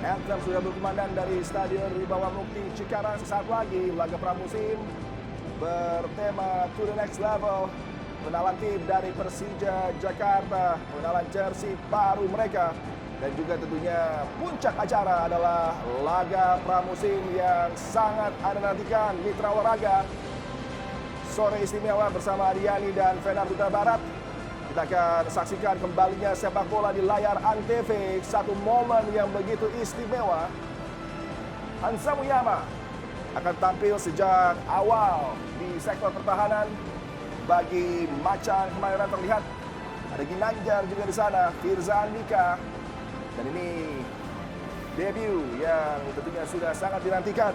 Anthem sudah berkumandang dari Stadion Wibawa Mukti Cikarang. Sesaat lagi laga pramusim bertema To The Next Level. Pengenalan tim dari Persija Jakarta, pengenalan jersey baru mereka. Dan juga tentunya puncak acara adalah laga pramusim yang sangat Anda nantikan. Mitra Olahraga sore istimewa bersama Adiani dan Fenar Huta Barat. Kita akan saksikan kembalinya sepak bola di layar Antv. Satu momen yang begitu istimewa. Hansa Muyama akan tampil sejak awal di sektor pertahanan. Bagi Macan Kemayoran terlihat ada Ginanjar juga di sana, Firza Andika. Dan ini debut yang tentunya sudah sangat dinantikan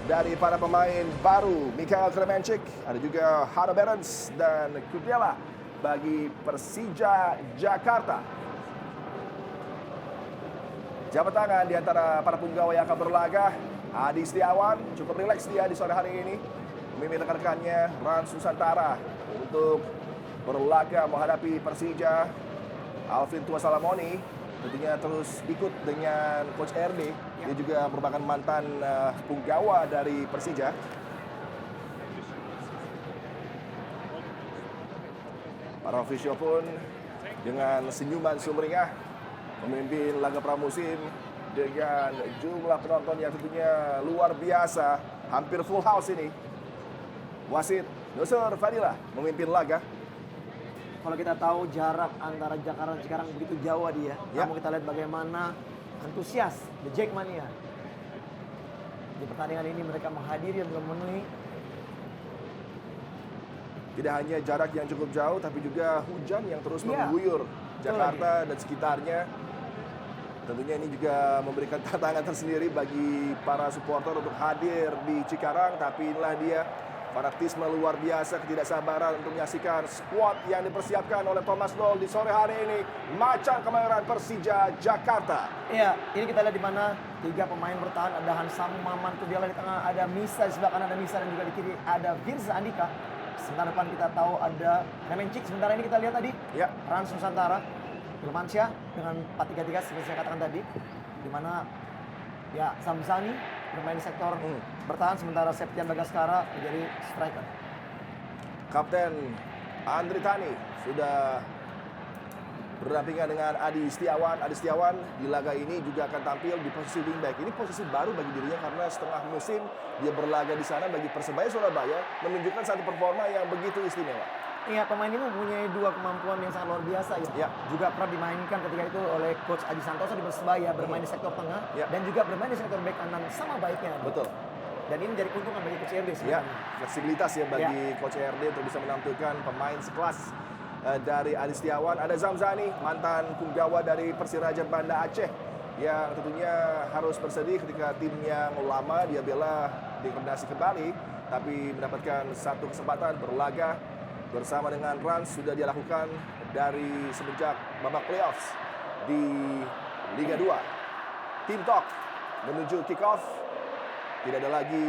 dari para pemain baru. Mikael Kremenchik, ada juga Haro Berens dan Kupiela bagi Persija Jakarta. Jabat tangan di antara para punggawa yang akan berlaga. Adi Setiawan cukup rileks dia di sore hari ini, memimpin rekan-rekannya Rans Nusantara untuk berlaga menghadapi Persija. Alvin Tua Salamoni tentunya terus ikut dengan Coach RD. Dia juga merupakan mantan punggawa dari Persija. Para ofisial pun dengan senyuman sumringah memimpin laga pramusim dengan jumlah penonton yang tentunya luar biasa. Hampir full house ini. Wasit Nusur Fadila memimpin laga. Kalau kita tahu jarak antara Jakarta dan Cikarang begitu jauh dia. Namun kita lihat bagaimana antusias The Jackmania. Di pertandingan ini mereka menghadiri dan memenuhi. Tidak hanya jarak yang cukup jauh, tapi juga hujan yang terus mengguyur Jakarta dan sekitarnya. Tentunya ini juga memberikan tantangan tersendiri bagi para supporter untuk hadir di Cikarang. Tapi inilah dia, fanatisme luar biasa, ketidaksabaran untuk menyaksikan skuad yang dipersiapkan oleh Thomas Doll di sore hari ini. Macan Kemayoran Persija Jakarta. Iya, ini kita lihat di mana tiga pemain bertahan. Ada Hansamu Maman Kudiala di tengah, ada Misa di sebelah kanan, ada Misa dan juga di kiri ada Firza Andika. Sementara depan kita tahu ada Kremenchik. Sementara ini kita lihat tadi Rans Nusantara, Firmansyah dengan 4-3-3 seperti saya katakan tadi, di mana Samsani bermain di sektor bertahan, sementara Septian Bagaskara menjadi striker. Kapten Andri Tani sudah berdampingan dengan Adi Setiawan. Adi Setiawan di laga ini juga akan tampil di posisi wingback. Ini posisi baru bagi dirinya karena setengah musim dia berlaga di sana bagi Persebaya Surabaya, menunjukkan satu performa yang begitu istimewa. Iya, pemain ini mempunyai dua kemampuan yang sangat luar biasa ya. Juga pernah dimainkan ketika itu oleh Coach Aji Santoso di Persebaya, bermain di sektor tengah dan juga bermain di sektor bek kanan sama baiknya. Betul. Dan ini menjadi keuntungan bagi Coach RD sebenarnya. Fleksibilitas ya bagi Coach RD untuk bisa menampilkan pemain sekelas dari Adi Setiawan. Ada Zamzani, mantan punggawa dari Persiraja Banda Aceh, yang tentunya harus bersedih ketika tim yang lama dia bela degradasi kembali, tapi mendapatkan satu kesempatan berlaga bersama dengan Rans sudah dia lakukan dari semenjak babak playoffs di Liga 2. Tim Talk menuju kick off. Tidak ada lagi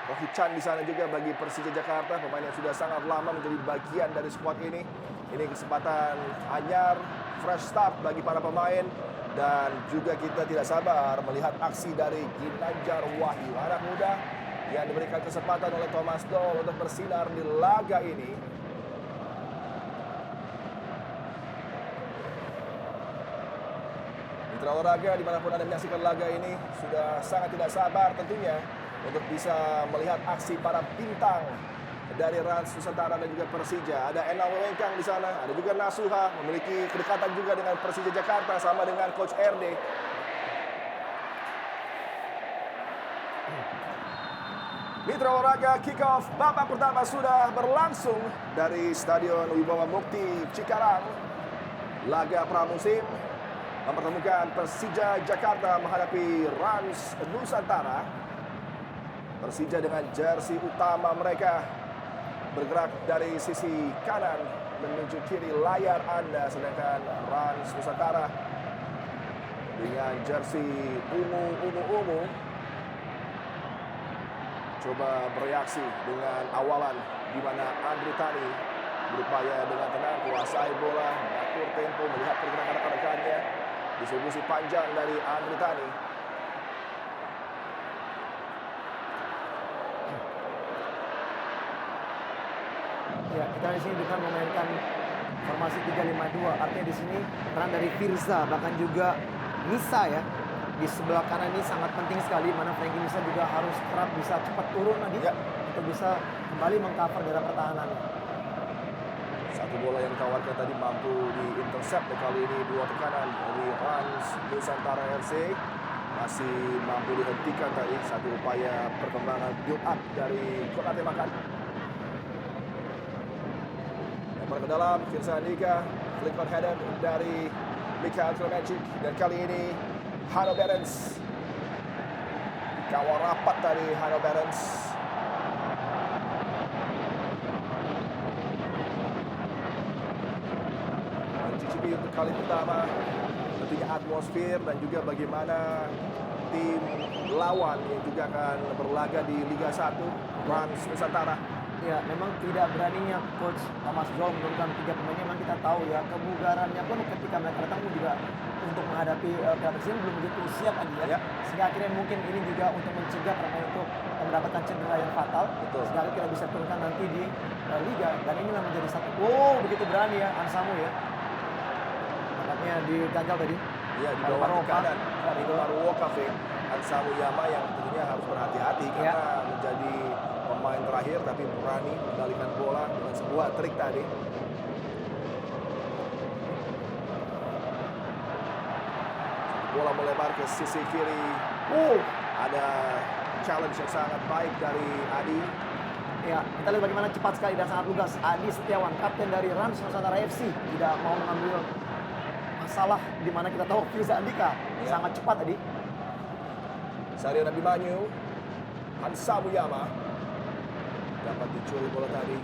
Rohit Chan di sana juga bagi Persija Jakarta, pemain yang sudah sangat lama menjadi bagian dari skuad ini. Ini kesempatan anyar, fresh start bagi para pemain, dan juga kita tidak sabar melihat aksi dari Ginanjar Wahyu, anak muda yang diberikan kesempatan oleh Thomas Doll untuk bersinar di laga ini. Mitra olahraga dimanapun Anda menyaksikan laga ini sudah sangat tidak sabar tentunya untuk bisa melihat aksi para bintang dari Rans Nusantara dan juga Persija. Ada Enal Wengkang di sana, ada juga Nasuha, memiliki kedekatan juga dengan Persija Jakarta sama dengan Coach RD. Mitra olahraga kick off babak pertama sudah berlangsung dari Stadion Wibawa Mukti Cikarang. Laga pramusim mempertemukan Persija Jakarta menghadapi Rans Nusantara. Persija dengan jersey utama mereka bergerak dari sisi kanan menuju kiri layar Anda, sedangkan Rans Nusantara dengan jersey ungu coba bereaksi dengan awalan di mana Andri Tani berupaya dengan tenang kuasai bola, mengatur tempo, melihat pergerakan rekan-rekannya. Distribusi panjang dari Andri Tani. Ya, kita di sini dengan memainkan formasi 3-5-2. Artinya di sini peran dari Firza bahkan juga Nisa ya. Di sebelah kanan ini sangat penting sekali, mana Frankie Nisa juga harus kerap bisa cepat turun tadi Ya. untuk bisa kembali mengcover daerah pertahanannya. Satu bola yang ditawarkan tadi mampu di-intercept kali ini dua tekanan dari Rans Nusantara FC. Masih mampu dihentikan tadi satu upaya perkembangan build up dari Konate Makan. Lempar ke dalam, Firza Andika, flick on header dari Mikhail Kremencic. Dan kali ini Hanno Berens. Kawal rapat dari Hanno Berens. Mencicipi untuk kali pertama tentunya atmosfer dan juga bagaimana tim lawan yang juga akan berlaga di Liga 1 Rans Nusantara. Ya, memang tidak beraninya Coach Thomas Doll menurunkan 3 pemainnya. Memang kita tahu ya, kebugarannya pun ketika mereka datang juga untuk menghadapi Pirates ini belum begitu siap lagi ya. Ya. Sehingga akhirnya mungkin ini juga untuk mencegah pemain itu mendapatkan cedera yang fatal. Betul. Sehingga kita bisa turunkan nanti di Liga. Dan inilah menjadi satu, wow begitu berani ya Ansamu ya. Nampaknya diganjal tadi. Iya, di bawah tekanan dari Maruo Cafe Ansamu Yama yang tentunya harus berhati-hati karena menjadi pemain terakhir tapi berani mengendalikan bola dengan sebuah trik tadi. Bola melebar ke sisi kiri. Ada challenge yang sangat baik dari Adi. Ya, kita lihat bagaimana cepat sekali dan sangat lugas Adi Setiawan, kapten dari Rans Nusantara FC, tidak mau mengambil masalah di mana kita tahu Firza Andika sangat cepat tadi. Sario Nabimanyu, Ansamu Yama dapat dicuri bola tadi.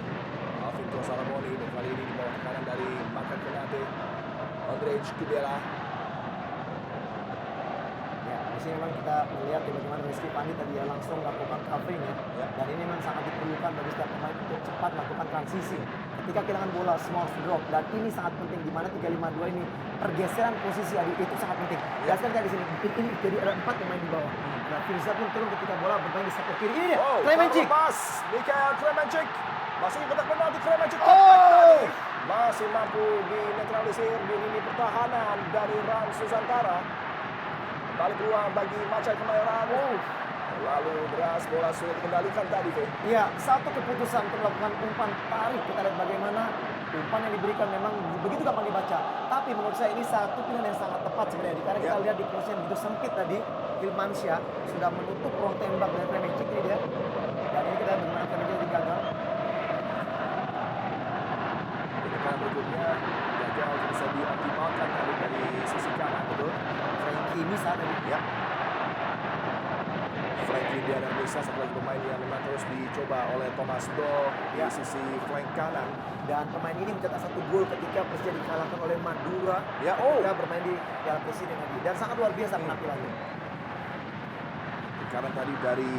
Alvin Saramoni dan kali ini di bawah tekanan dari Makan Konate. Andrej Kudela. Ya, di sini memang kita melihat bagaimana Rizky Pandi tadi ya langsung melakukan covering ya. Dan ini memang sangat diperlukan bagi setiap pemain untuk cepat melakukan transisi. Ketika kehilangan bola small drop, dan ini sangat penting di mana 3-5-2 ini pergeseran posisi Adi itu sangat penting. Dan sekarang di sini ini jadi ada 4 pemain di bawah. Nah, Firza pun turun ketika bola bermain di sektor kiri. Ini dia, Kremencic. Pas, Mikhail Kremencic. Masuk ke kotak penalti Kremencic. Masih mampu dinetralisir di lini pertahanan dari Rans Nusantara. Kembali peluang bagi Macan Kemayoran. Lalu deras bola sulit dikendalikan tadi, Fe. Iya, satu keputusan untuk melakukan umpan tarik. Kita lihat bagaimana umpan yang diberikan memang begitu gampang dibaca. Tapi menurut saya ini satu pilihan yang sangat tepat sebenarnya. Karena kita lihat di posisi yang begitu sempit tadi, Hilmansyah sudah menutup ruang tembak dari Kremencic ini dia. Dan ini kita bagaimana Kremencic digagal. Tekanan berikutnya gagal bisa dioptimalkan dari sisi kanan, betul? Frankie Nisa tadi. Ya. Frankie Diana Nisa satu lagi pemain yang memang terus dicoba oleh Thomas Do di sisi flank kanan. Dan pemain ini mencetak 1 gol ketika Persija dikalahkan oleh Madura. Ya, Ketika bermain di Piala Presiden lagi. Dan sangat luar biasa penampilannya. Karena tadi dari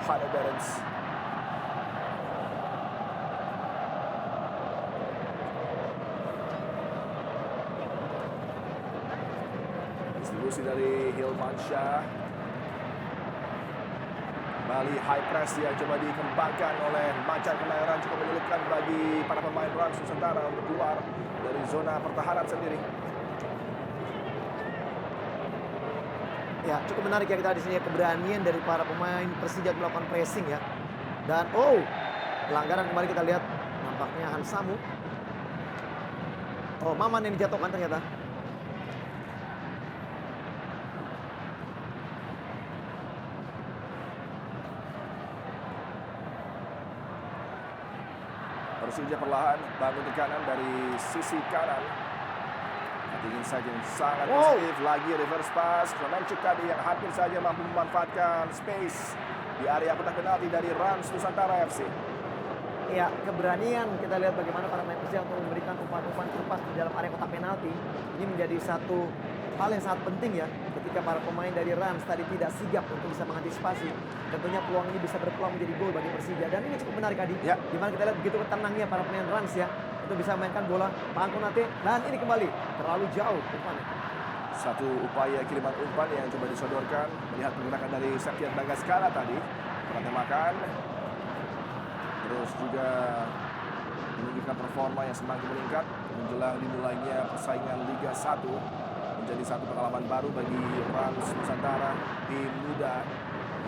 Hanno Berens. Distribusi dari Hilmansyah. Kembali high press yang coba dikembangkan oleh Macan Kemayoran, cukup menyulitkan bagi para pemain Rans Nusantara untuk keluar dari zona pertahanan sendiri. Ya, cukup menarik ya kita di sini ya, keberanian dari para pemain Persija melakukan pressing ya. Dan pelanggaran kembali kita lihat nampaknya Hansamu. Maman yang dijatuhkan ternyata. Persija perlahan bangun tekanan dari sisi kanan. Ingin saja yang sangat positif. Lagi reverse pass. Kremencic tadi yang hampir saja mampu memanfaatkan space di area kotak penalti dari Rans Nusantara FC. Ya, keberanian kita lihat bagaimana para pemain Persija untuk memberikan umpan-umpan terlepas di dalam area kotak penalti. Ini menjadi satu hal yang sangat penting ya. Ketika para pemain dari Rans tadi tidak sigap untuk bisa mengantisipasi, tentunya peluang ini bisa berpeluang menjadi gol bagi Persija. Dan ini cukup menarik Adi. Ya. Dimana kita lihat begitu tenangnya para pemain Rans ya, untuk bisa memainkan bola Makan Konate. Dan ini kembali terlalu jauh umpannya. Satu upaya kiriman umpan yang coba disodorkan. Melihat menggunakan dari Septian Bagaskara tadi. Pernah makan. Terus juga menunjukkan performa yang semakin meningkat menjelang dimulainya persaingan Liga 1, menjadi satu pengalaman baru bagi Rans Nusantara, tim muda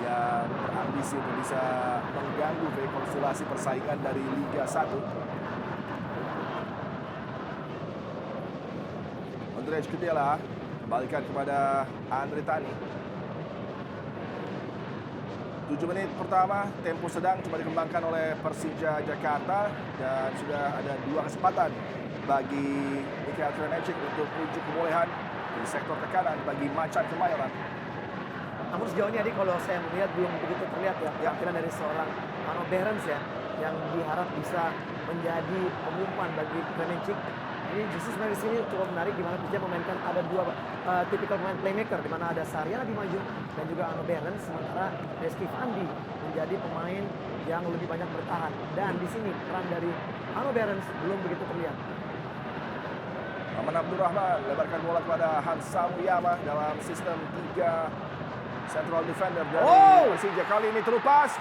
yang berambisi untuk bisa mengganggu rekonsiliasi persaingan dari Liga 1. Andrej Kedela kembalikan kepada Andre Tani. 7 menit pertama, tempo sedang coba dikembangkan oleh Persija Jakarta dan sudah ada 2 kesempatan bagi Mikhail Kremenchik untuk ujuk kebolehan di sektor tekanan bagi Macan Kemayoran. Namun sejauh ini kalau saya melihat belum begitu terlihat ya penampilan dari seorang Hanno Behrens ya yang diharap bisa menjadi pengumpan bagi Kremenchik. Ini justru sebenarnya di sini cukup menarik di mana Persija memainkan ada 2 tipikal pemain playmaker di mana ada Saryan Abimaju dan juga Hanno Behrens, sementara Rizky Fandi menjadi pemain yang lebih banyak bertahan. Dan di sini peran dari Hanno Behrens belum begitu terlihat. Aman Abdurrahman lebarkan bola kepada Hansa Muyama dalam sistem 3 central defender dari Persija. Kali ini terupas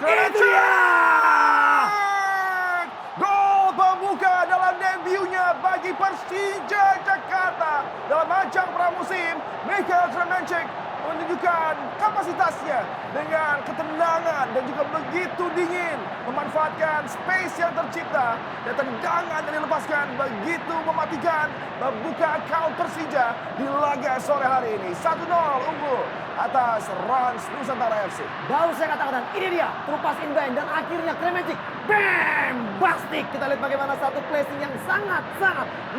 gol pembuka dalam debutnya bagi Persija Jakarta dalam ajang pramusim. Mikhail Kremenchik menunjukkan kapasitasnya dengan ketenangan dan juga begitu dingin, memanfaatkan space yang tercipta dan tendangan yang dilepaskan begitu mematikan, membuka account Persija di laga sore hari ini. 1-0 unggul atas Rans Nusantara FC. Baru saya katakan, ini dia terupas inbound dan akhirnya Kremenchik bam, bastik. Kita lihat bagaimana satu placing yang sangat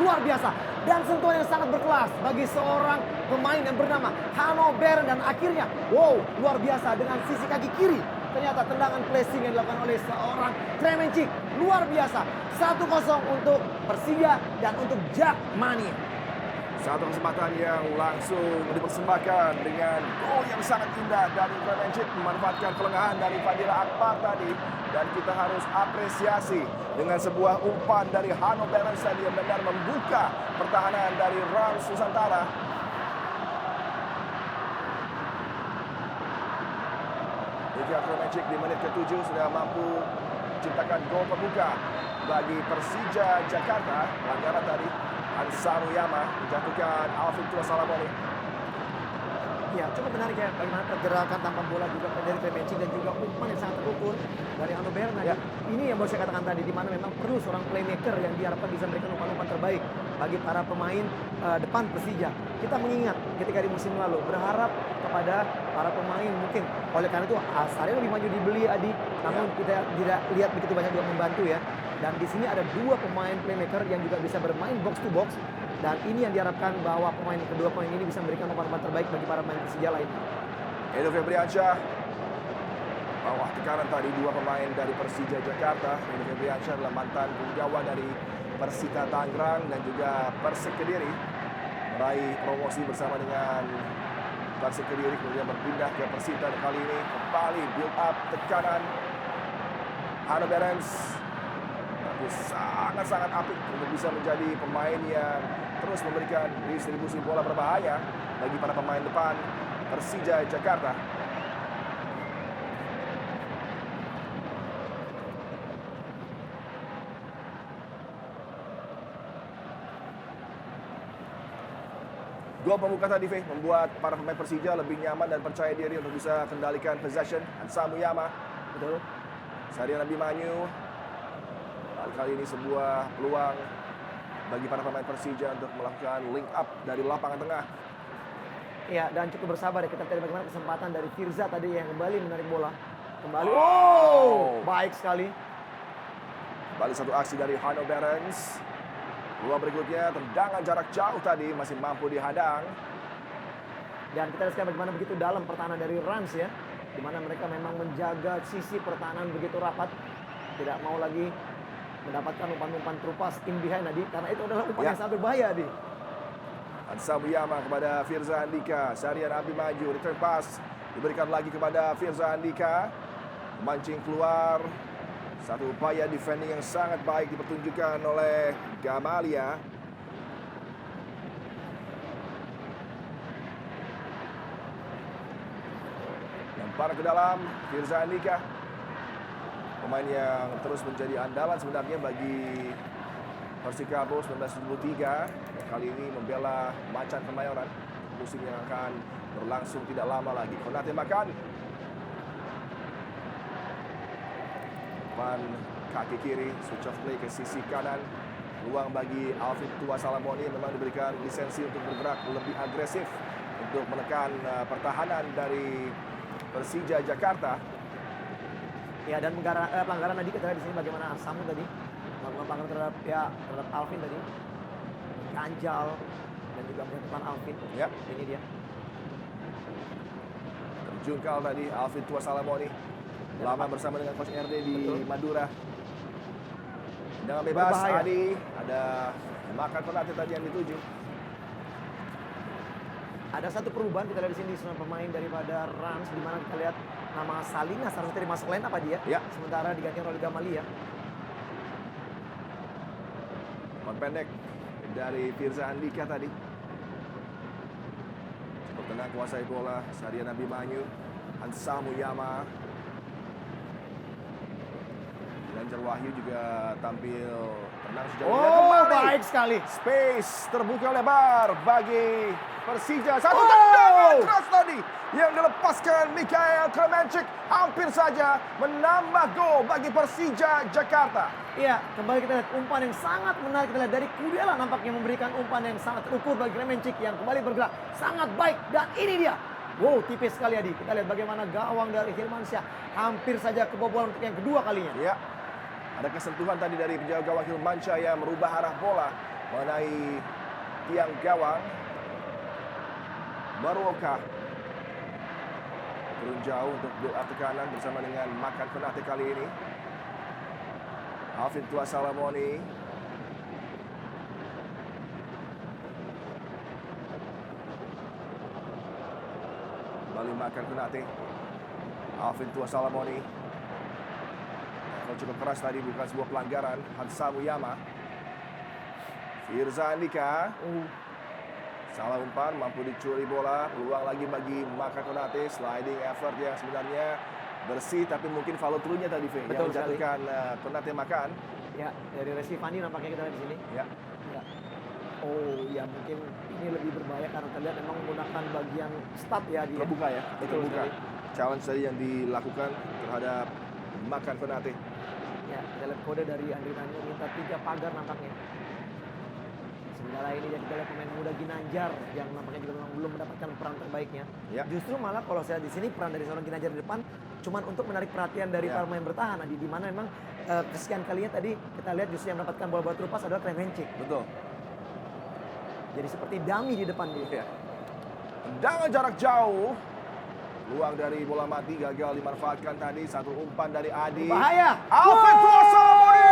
luar biasa dan sentuhan yang sangat berkelas bagi seorang pemain yang bernama Hanno Behrens. Dan akhirnya luar biasa dengan sisi kaki kiri. Ternyata tendangan placing yang dilakukan oleh seorang Kremenchik luar biasa. 1-0 untuk Persija dan untuk Jakmania. Satu kesempatan yang langsung dipersembahkan dengan gol yang sangat indah dari Kremenchik, memanfaatkan kelengahan dari Fadila Akbar tadi. Dan kita harus apresiasi dengan sebuah umpan dari Hanno Behrens tadi yang benar membuka pertahanan dari Rans Nusantara. Mikhail Kremenchik di menit ke-7 sudah mampu menciptakan gol pembuka bagi Persija Jakarta. Pelanggaran tadi Hansa Muyama menjatuhkan Alvin Tuasalamoni. Ya, cukup menarik ya bagaimana pergerakan tanpa bola juga dari Kremenchik dan juga umpan yang sangat terukur dari Hanno Behrens. Ya. Ini yang mau saya katakan tadi, di mana memang perlu seorang playmaker yang diharapkan bisa memberikan umpan-umpan terbaik bagi para pemain depan Persija. Kita mengingat ketika di musim lalu berharap kepada para pemain mungkin oleh karena itu Saryan lebih maju dibeli Adi, namun kita tidak lihat begitu banyak juga membantu ya. Dan di sini ada 2 pemain playmaker yang juga bisa bermain box to box. Dan ini yang diharapkan bahwa kedua pemain ini bisa memberikan umpan-umpan terbaik bagi para pemain Persija lain. Edo Febriansyah bawah tekanan tadi 2 pemain dari Persija Jakarta. Edo Febriansyah adalah mantan punggawa dari Persita Tangerang dan juga Persik Kediri, meraih promosi bersama dengan Persik Kediri, kemudian berpindah ke Persita. Dan kali ini kembali build up tekanan Hanno Behrens, tapi sangat apik untuk bisa menjadi pemain yang terus memberikan distribusi bola berbahaya bagi para pemain depan Persija Jakarta. Gol pembuka tadi membuat para pemain Persija lebih nyaman dan percaya diri untuk bisa kendalikan possession. Hansa Muyama, betul. Saryan Abimaju. Kali ini sebuah peluang bagi para pemain Persija untuk melakukan link up dari lapangan tengah. Ya, dan cukup bersabar ya, kita lihat bagaimana kesempatan dari Firza tadi yang kembali menarik bola. Kembali, baik sekali. Kembali satu aksi dari Hanno Behrens. Peluang berikutnya, tendangan jarak jauh tadi masih mampu dihadang. Dan kita lihat bagaimana begitu dalam pertahanan dari Rans ya, di mana mereka memang menjaga sisi pertahanan begitu rapat, tidak mau lagi mendapatkan umpan-umpan terupas in behind tadi, karena itu adalah umpan yang sangat berbahaya di. Hansa Muyama kepada Firza Andika, Saryan Abimaju, return pass diberikan lagi kepada Firza Andika, memancing keluar. Satu upaya defending yang sangat baik dipertunjukkan oleh Gamalia. Lempar ke dalam, Firza Andika, pemain yang terus menjadi andalan sebenarnya bagi Persikabo 1973 kali ini membela Macan Kemayoran. Musim yang akan berlangsung tidak lama lagi. Konate makan. Depan kaki kiri, switch off play ke sisi kanan. Ruang bagi Alvin Tuasalamoni memang diberikan lisensi untuk bergerak lebih agresif untuk menekan pertahanan dari Persija Jakarta. Ya, dan pelanggaran tadi kita lihat di sini bagaimana Samu tadi melakukan pelanggaran terhadap Alvin tadi. Ganjal dan juga menentukan Alvin. Ya. Ini dia. Terjungkal tadi Alvin Tuasalamoni. Lama bersama dengan Coach RD di Madura. Dengan bebas Berbahaya. Adi, ada makan Konate tadi yang dituju. Ada satu perubahan kita lihat di sini semua pemain daripada Rams, di mana kita lihat nama Salinas harus tadi masuk line apa dia? Ya. Sementara diganti oleh Gamalia. Umpan pendek dari Firza Andika tadi. Cukup tenang kuasai bola. Sarian Abimanyu, Hansa Muyama. Ganjar Wahyu juga tampil tenang sejauh ini. Oh, baik sekali. Space terbuka lebar bagi Persija. Satu tendangan keras tadi yang dilepaskan Mikhail Kremencik. Hampir saja menambah gol bagi Persija Jakarta. Iya, kembali kita lihat umpan yang sangat menarik. Kita lihat dari Kudiala nampaknya memberikan umpan yang sangat terukur bagi Kremencik yang kembali bergerak sangat baik. Dan ini dia. Wow, tipis sekali Adi. Kita lihat bagaimana gawang dari Hilmansyah hampir saja kebobolan untuk yang kedua kalinya. Ya, ada kesentuhan tadi dari penjaga gawang Hilmansyah yang merubah arah bola mengenai tiang gawang. Maruoka turun jauh untuk build up tekanan bersama dengan Makan Konate kali ini. Alvin Tuasalamoni. Kembali Makan Konate. Alvin Tuasalamoni. Kalau cukup keras tadi bukan sebuah pelanggaran. Hansa Muyama. Firza Andika. Salah umpan, mampu dicuri bola. Peluang lagi bagi Makan Konate. Sliding effort yang sebenarnya bersih, tapi mungkin follow through-nya tadi, yang Betul menjatuhkan Konate Makan. Ya, dari Resi Fandi nampaknya kita lihat di sini. Ya, Ya. Oh, ya mungkin ini lebih berbahaya karena terlihat memang menggunakan bagian stat ya dia. terbuka ya, Betul terbuka. sekali. Challenge tadi yang dilakukan terhadap Makan Konate. Ya, kita lihat kode dari Andri Tani minta 3 pagar nampaknya. Sementara ini kita lihat pemain muda Ginanjar yang nampaknya juga memang belum mendapatkan peran terbaiknya. Ya. Justru malah kalau saya di sini peran dari seorang Ginanjar di depan cuman untuk menarik perhatian dari Ya. para pemain bertahan. Di mana memang kesekian kalinya tadi kita lihat justru yang mendapatkan bola-bola terupas adalah Kremencik. Betul. Jadi seperti dummy di depan dia. Ya. Tendangan jarak jauh. Peluang dari bola mati gagal dimanfaatkan tadi. Satu umpan dari Adi. Bahaya. Alvin Tuasalamoni.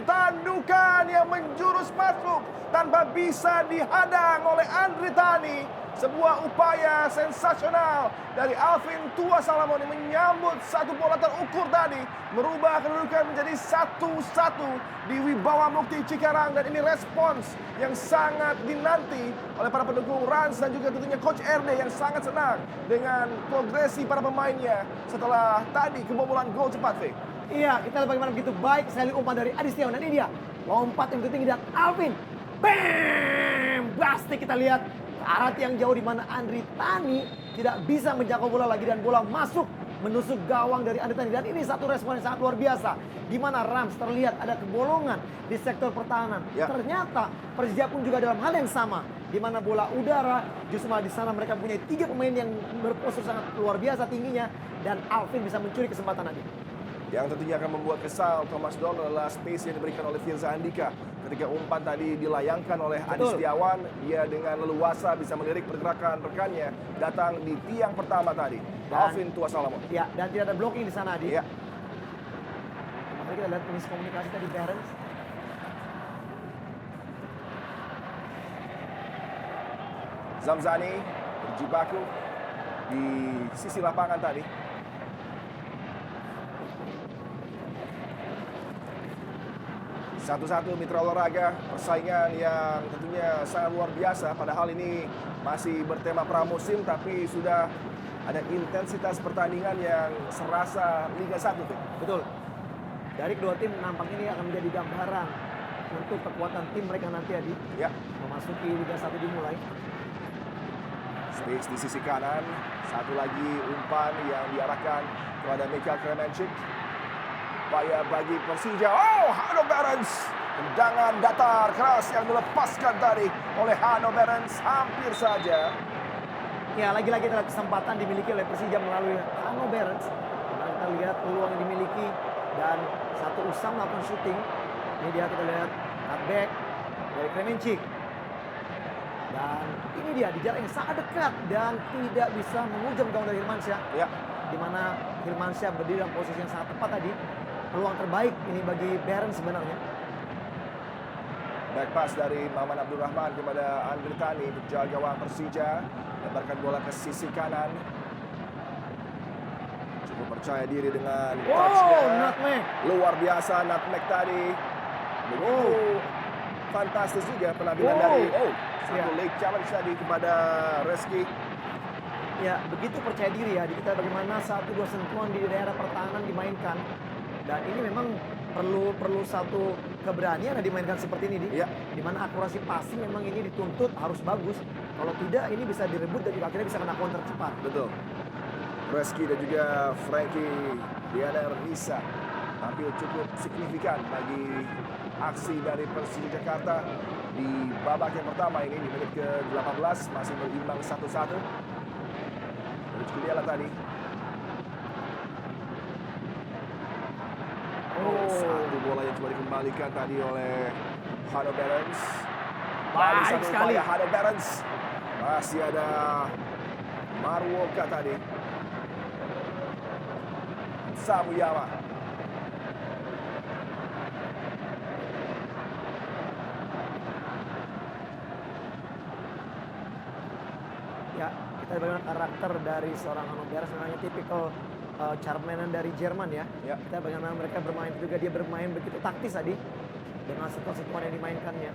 Tandukan yang menjurus masuk tanpa bisa dihadang oleh Andri Tani. Sebuah upaya sensasional dari Alvin Tuasalamoni menyambut satu bola terukur tadi. Merubah kedudukan menjadi 1-1 di Wibawa Mukti Cikarang. Dan ini respons yang sangat dinanti oleh para pendukung Rans dan juga tentunya Coach RD yang sangat senang dengan progresi para pemainnya setelah tadi kebobolan gol cepat, V. Iya, kita lihat bagaimana begitu baik sekali umpan dari Adi Setiawan. Dan ini dia, lompat yang begitu tinggi dan Alvin. Bam! Pasti kita lihat ke arah yang jauh di mana Andri Tani tidak bisa menjangkau bola lagi dan bola masuk menusuk gawang dari Andri Tani. Dan ini satu respon yang sangat luar biasa di mana Rams terlihat ada kebolongan di sektor pertahanan. Ya. Ternyata Persija pun juga dalam hal yang sama di mana bola udara justru malah di sana mereka punya 3 pemain yang berpostur sangat luar biasa tingginya dan Alvin bisa mencuri kesempatan tadi. Yang tentunya akan membuat kesal Thomas Doll adalah space yang diberikan oleh Firza Andika. Ketika umpan tadi dilayangkan oleh Adi Betul. Setiawan, dia dengan leluasa bisa melirik pergerakan rekannya datang di tiang pertama tadi. Alvin Tuasalamoni. Ya, dan tidak ada blocking di sana, Adi. Ya, Makanya kita lihat miskomunikasi tadi Terence. Zamzani berjibaku di sisi lapangan tadi. Satu-satu mitra olahraga, persaingan yang tentunya sangat luar biasa. Padahal ini masih bertema pramusim, tapi sudah ada intensitas pertandingan yang serasa Liga 1. Tuh. Betul. dari kedua tim nampaknya ini akan menjadi gambaran untuk kekuatan tim mereka nanti Adi. Ya, Memasuki Liga 1 dimulai. Space di sisi kanan. Satu lagi umpan yang diarahkan kepada Mikael Kremenchik. Upaya bagi Persija. Oh, Hanno Berens. Tendangan datar keras yang dilepaskan tadi oleh Hanno Berens. Hampir saja. Ya, lagi-lagi adalah kesempatan dimiliki oleh Persija melalui Hanno Berens. Kita lihat peluang yang dimiliki dan satu usam melakukan shooting. Ini dia kita lihat cutback dari Kremenchik. Dan ini dia di jarak yang sangat dekat dan tidak bisa menghujam gawang dari Hirmansyah. Ya, Di mana Hirmansyah berdiri dalam posisi yang sangat tepat tadi. Peluang terbaik ini bagi Berens sebenarnya. back pass dari Maman Abdurrahman kepada Andri Tani untuk jaga gawang Persija. Lebarkan bola ke sisi kanan. Cukup percaya diri dengan touch-nya. Nutmeg. Luar biasa nutmeg tadi. Begitu fantastis juga penampilan Wow. dari satu Ya. leg challenge tadi kepada Reski. Ya, begitu percaya diri ya. Kita bagaimana satu dua sentuhan di daerah pertahanan dimainkan. Dan ini memang perlu satu keberanian yang dimainkan seperti ini, Di. Ya. Di mana akurasi passing memang ini dituntut harus bagus. Kalau tidak ini bisa direbut dan juga akhirnya bisa kena counter cepat. Betul. Reski dan juga Frankie Diana Nisa tampil cukup signifikan bagi aksi dari Persija Jakarta di babak yang pertama ini di menit ke-18 masih berimbang 1-1. Dari Kuliala tadi. Satu bola yang coba dikembalikan tadi oleh Hanno Berens. Baru Baik satu sekali. upaya Hanno Berens. Masih ada Marwoka tadi. Samuyama. Ya, kita bagaimana karakter dari seorang Hanno Berens namanya tipikal charmanan dari Jerman ya. Ya. Kita bagaimana mereka bermain juga dia bermain begitu taktis tadi dengan sentuhan-sentuhan yang dimainkannya.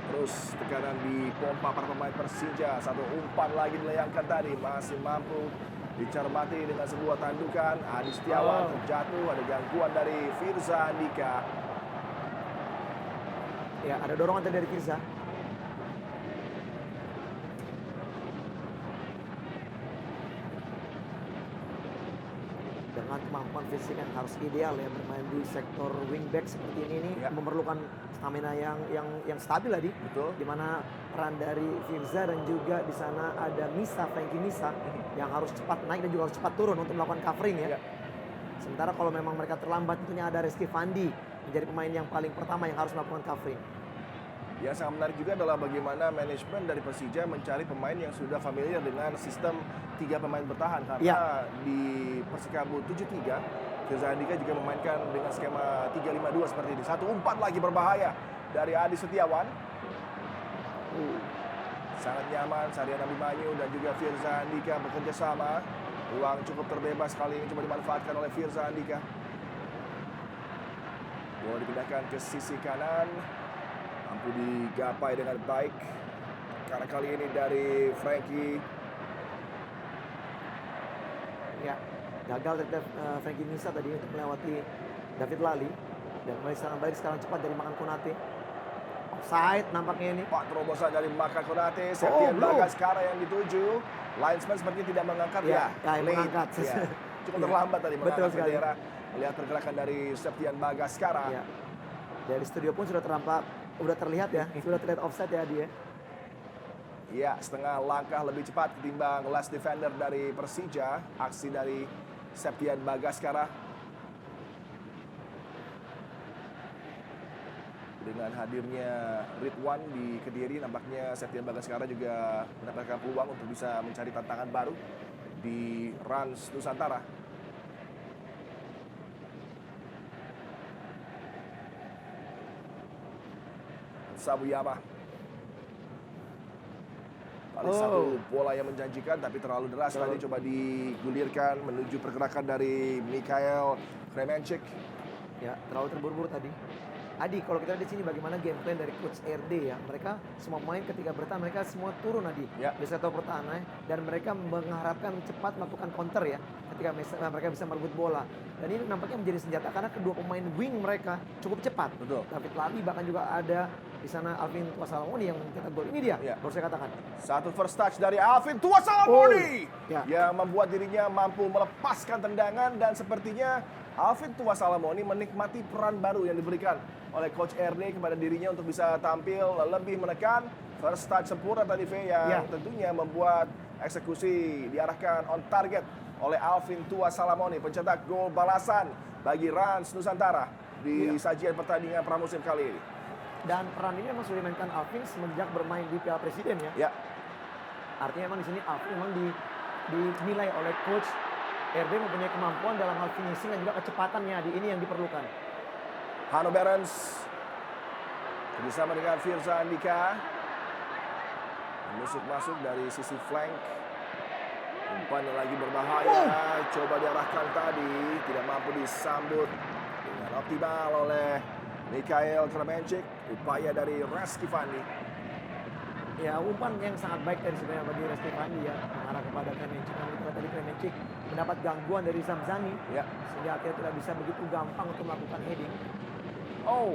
Terus tekanan di pompa para pemain Persija. Satu umpan lagi dilayangkan tadi. Masih mampu dicermati dengan sebuah tandukan. Adi Setiawan terjatuh. Ada gangguan dari Firza Andika. Ya, ada dorongan tadi dari Firza. Dengan kemampuan fisik yang harus ideal ya bermain di sektor wingback seperti ini Ya. memerlukan stamina yang stabil tadi. Betul. Di mana peran dari Firza dan juga di sana ada Frankie Misa yang harus cepat naik dan juga harus cepat turun untuk melakukan covering ya. Ya. Sementara kalau memang mereka terlambat tentunya ada Rizky Fandi menjadi pemain yang paling pertama yang harus melakukan covering. Yang sangat menarik juga adalah bagaimana manajemen dari Persija mencari pemain yang sudah familiar dengan sistem 3 pemain bertahan. Karena Ya. di Persikabo 7-3, Firza Andika juga memainkan dengan skema 3-5-2 seperti ini. Satu umpan lagi berbahaya dari Adi Setiawan. Sangat nyaman, Sarian Abimanyu dan juga Firza Andika bekerja sama. Ruang cukup terbebas kali ini coba dimanfaatkan oleh Firza Andika. Bola dipindahkan ke sisi kanan. Mampu digapai dengan baik. Karena kali ini dari Frankie. Ya, gagal dari Frankie Misa tadi untuk melewati David Lali dan mulai serangan balik sekarang cepat dari Makan Konate. Offside nampaknya ini. Pak terobosan dari Maka Konate. Septian belum. Bagaskara yang dituju. Linesman sepertinya tidak mengangkat Ya, late. mengangkat. Ya. Cukup Ya. terlambat tadi Betul mengangkat sekali. bendera. Melihat pergerakan dari Septian Bagaskara. Ya. Dari studio pun sudah terlihat ya, sudah terlihat offside ya dia. Ya, setengah langkah lebih cepat ketimbang last defender dari Persija. Aksi dari Septian Bagaskara. Dengan hadirnya Ridwan di Kediri, nampaknya Septian Bagaskara juga mendapatkan peluang untuk bisa mencari tantangan baru di Rans Nusantara. Samuyama. Kali satu bola yang menjanjikan tapi terlalu deras tadi coba digulirkan menuju pergerakan dari Mikael Kremenchik. Ya, terlalu terburu-buru tadi. Adi, kalau kita lihat di sini bagaimana game plan dari coach RD ya, mereka semua main ketika bertahan mereka semua turun Adi Ya. di sektor pertahanan dan mereka mengharapkan cepat melakukan counter ya ketika mereka bisa merebut bola. Dan ini nampaknya menjadi senjata karena kedua pemain wing mereka cukup cepat. Betul. David Lali bahkan juga ada di sana Alvin Tuasalamoni yang mencetak gol. Ini dia, Ya. baru saya katakan. Satu first touch dari Alvin Tuasalamoni ya. yang membuat dirinya mampu melepaskan tendangan, dan sepertinya Alvin Tuasalamoni menikmati peran baru yang diberikan oleh Coach RD kepada dirinya untuk bisa tampil lebih menekan. First touch sempurna tadi V yang tentunya membuat eksekusi diarahkan on target oleh Alvin Tuasalamoni, pencetak gol balasan bagi Rans Nusantara di sajian pertandingan pramusim kali ini. Dan peran ini memang sudah dimainkan Alvin semenjak bermain di Piala Presiden ya. Ya, Artinya memang di sini Alvin memang dinilai oleh coach RB mempunyai kemampuan dalam hal finishing dan juga kecepatannya. Ini yang diperlukan. Hanno Behrens bersama dengan Firza Andika menusuk masuk dari sisi flank. Umpannya lagi berbahaya, coba diarahkan tadi, tidak mampu disambut dengan optimal oleh Mikhail Kremenchik. Upaya dari Reski Fandi. Ya, umpan yang sangat baik dari sebenarnya bagi Reski Fandi ya, mengarah kepada Kremenchik. Namun kita tadi Kremenchik mendapat gangguan dari Zamzani, Ya. sehingga akhirnya tidak bisa begitu gampang untuk melakukan heading. Oh,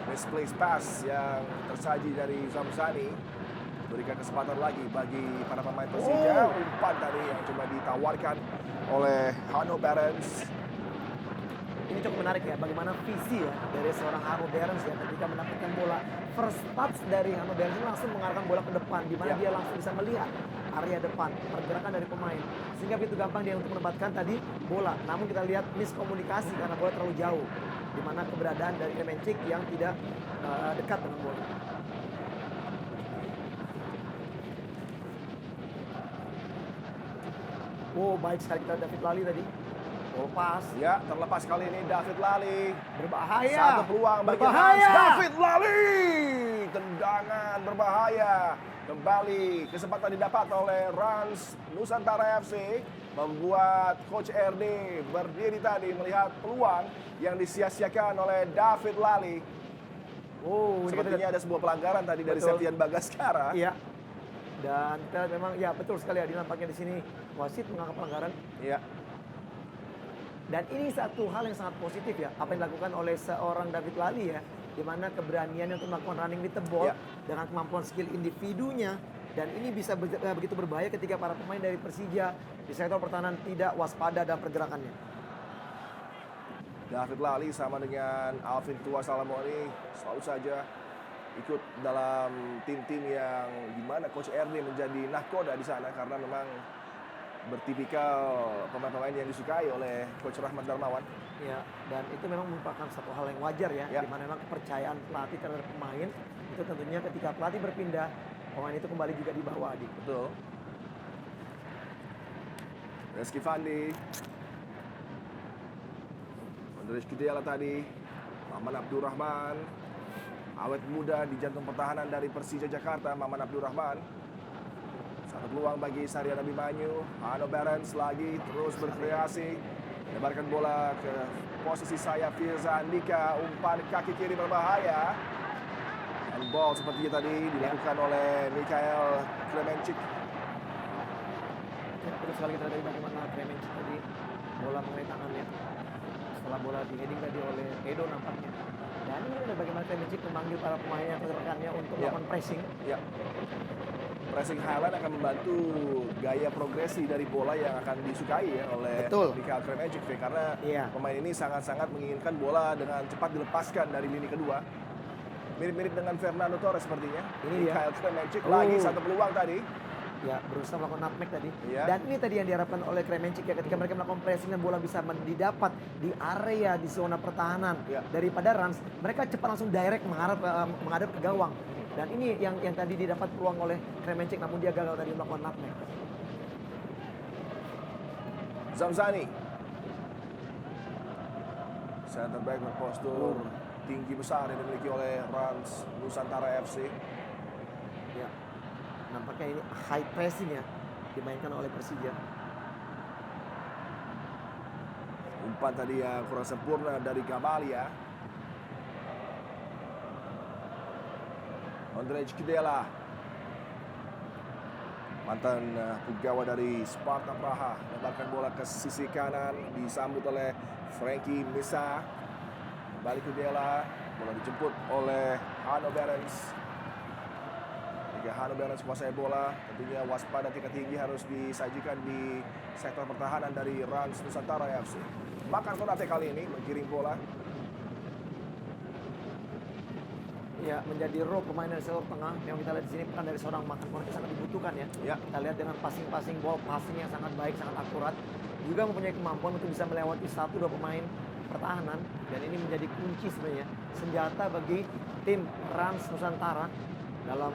misplaced pass yang tersaji dari Zamzani. Berikan kesempatan lagi bagi para pemain Persija. Umpan tadi yang coba ditawarkan oleh Hanno Behrens. Ini cukup menarik ya, bagaimana visi ya dari seorang Hanno Behrens ya ketika mendapatkan bola. First touch dari Hanno Behrens ini langsung mengarahkan bola ke depan, di mana dia langsung bisa melihat area depan, pergerakan dari pemain. Sehingga begitu gampang dia untuk menempatkan tadi bola. Namun kita lihat miskomunikasi karena bola terlalu jauh. Di mana keberadaan dari Kremenchik yang tidak dekat dengan bola. Oh, baik sekali kita David Lali tadi. Oh, pas. Ya, terlepas kali ini David Lali. Berbahaya. Satu peluang bagi Rans. David Lali. Tendangan berbahaya. Kembali kesempatan didapat oleh Rans Nusantara FC. Membuat Coach RD berdiri tadi melihat peluang yang disia-siakan oleh David Lali. Oh, ini Sepertinya ada sebuah pelanggaran tadi dari Betul. Septian Bagaskara. Iya. Dan kita memang ya betul sekali ya, nampaknya di sini wasit menganggap pelanggaran. Iya. Dan ini satu hal yang sangat positif ya, apa yang dilakukan oleh seorang David Lali ya, di mana keberaniannya untuk melakukan running with the ball dengan kemampuan skill individunya, dan ini bisa begitu berbahaya ketika para pemain dari Persija di sektor pertahanan tidak waspada dalam pergerakannya. David Lali sama dengan Alvin Tuasalamoni selalu saja ikut dalam tim-tim yang dimana Coach RD menjadi nahkoda di sana karena memang bertipikal pemain-pemain yang disukai oleh Coach Rahmat Darmawan. Ya, dan itu memang merupakan satu hal yang wajar ya, di mana memang kepercayaan pelatih terhadap pemain itu tentunya ketika pelatih berpindah, pemain itu kembali juga di bawah Adi. Betul. Reski Fandi. Andres Kidela tadi. Maman Abdurrahman. Awet muda di jantung pertahanan dari Persija Jakarta, Maman Abdurrahman. Satu peluang bagi Sarian Abimanyu. Hanno Behrens lagi terus berkreasi. Lebarkan bola ke posisi sayap Firza Andika. Umpan kaki kiri berbahaya. Handball seperti tadi dilakukan oleh Mikhail Kremenchik. Ya, terus sekali kita lihat bagaimana Kremenchik tadi bola mengenai tangannya. Setelah bola di heading tadi oleh Edo nampaknya. Dan ini ada bagaimana Kremenchik memanggil para pemain yang rekannya untuk melakukan pressing. Ya. Pressing highline akan membantu gaya progresi dari bola yang akan disukai ya oleh Mikhail Kremenchik karena pemain ini sangat-sangat menginginkan bola dengan cepat dilepaskan dari lini kedua. Mirip-mirip dengan Fernando Torres sepertinya. Ini Mikhail Kremenchik lagi satu peluang tadi. Ya, berusaha melakukan nutmeg tadi. Ya. Dan ini tadi yang diharapkan oleh Kremenchik ya, ketika mereka melakukan pressing dan bola bisa didapat di area di zona pertahanan daripada Rans, mereka cepat langsung direct menghadap ke gawang. Dan ini yang tadi didapat peluang oleh Kremenchik, namun dia gagal tadi melakukan nutmeg. Zamzani. Center back berpostur tinggi besar yang dimiliki oleh Rans Nusantara FC. Ya. Nampaknya ini high pressing ya dimainkan oleh Persija. Umpan tadi yang kurang sempurna dari Gamalia. Ondrej Kidela, mantan pegawai dari Sparta Praha, lemparkan bola ke sisi kanan, disambut oleh Frankie Misa. Balik Kidela, bola dijemput oleh Hanno Behrens. Jika Hanno Behrens kuasai bola, tentunya waspada tingkat tinggi harus disajikan di sektor pertahanan dari Rans Nusantara FC. Makan Konate kali ini menggiring bola. Ya, menjadi roh pemain dari sektor tengah. Yang kita lihat di sini peran dari seorang Makan Konate sangat dibutuhkan ya. Kita lihat dengan passing ball, passing yang sangat baik, sangat akurat. Juga mempunyai kemampuan untuk bisa melewati 1-2 pemain pertahanan. Dan ini menjadi kunci sebenarnya, senjata bagi tim Rans Nusantara dalam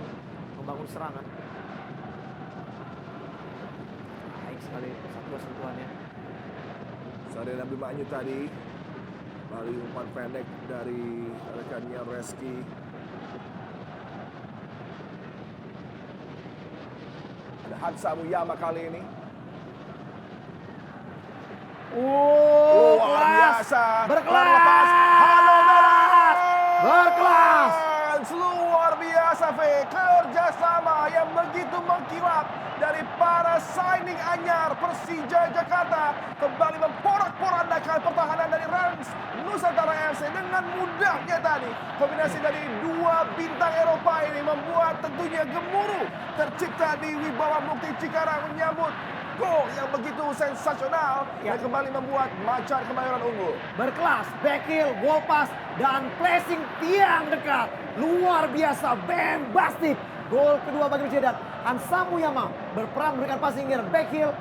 membangun serangan. Baik sekali satu sentuhannya. Sadena Abimanyu tadi melalui umpan pendek dari rekannya Reski. Ada Hansa Muyama kali ini. Luar biasa. Berkelas. Hanno Behrens. Berkelas. Luar biasa, kerjasama yang begitu mengkilap dari para signing anyar Persija Jakarta kembali memporak-porandakan pertahanan dari Rans Nusantara FC dengan mudahnya tadi. Kombinasi dari dua bintang Eropa ini membuat tentunya gemuruh tercipta di Wibawa Mukti Cikarang menyambut gol yang begitu sensasional yang kembali membuat Macan Kemayoran unggul. Berkelas, back heel, wall pass, dan placing tiang dekat. Luar biasa, bombastic. Gol kedua bagi Persija dan Hansa Muyama berperan memberikan passing gear, back heel,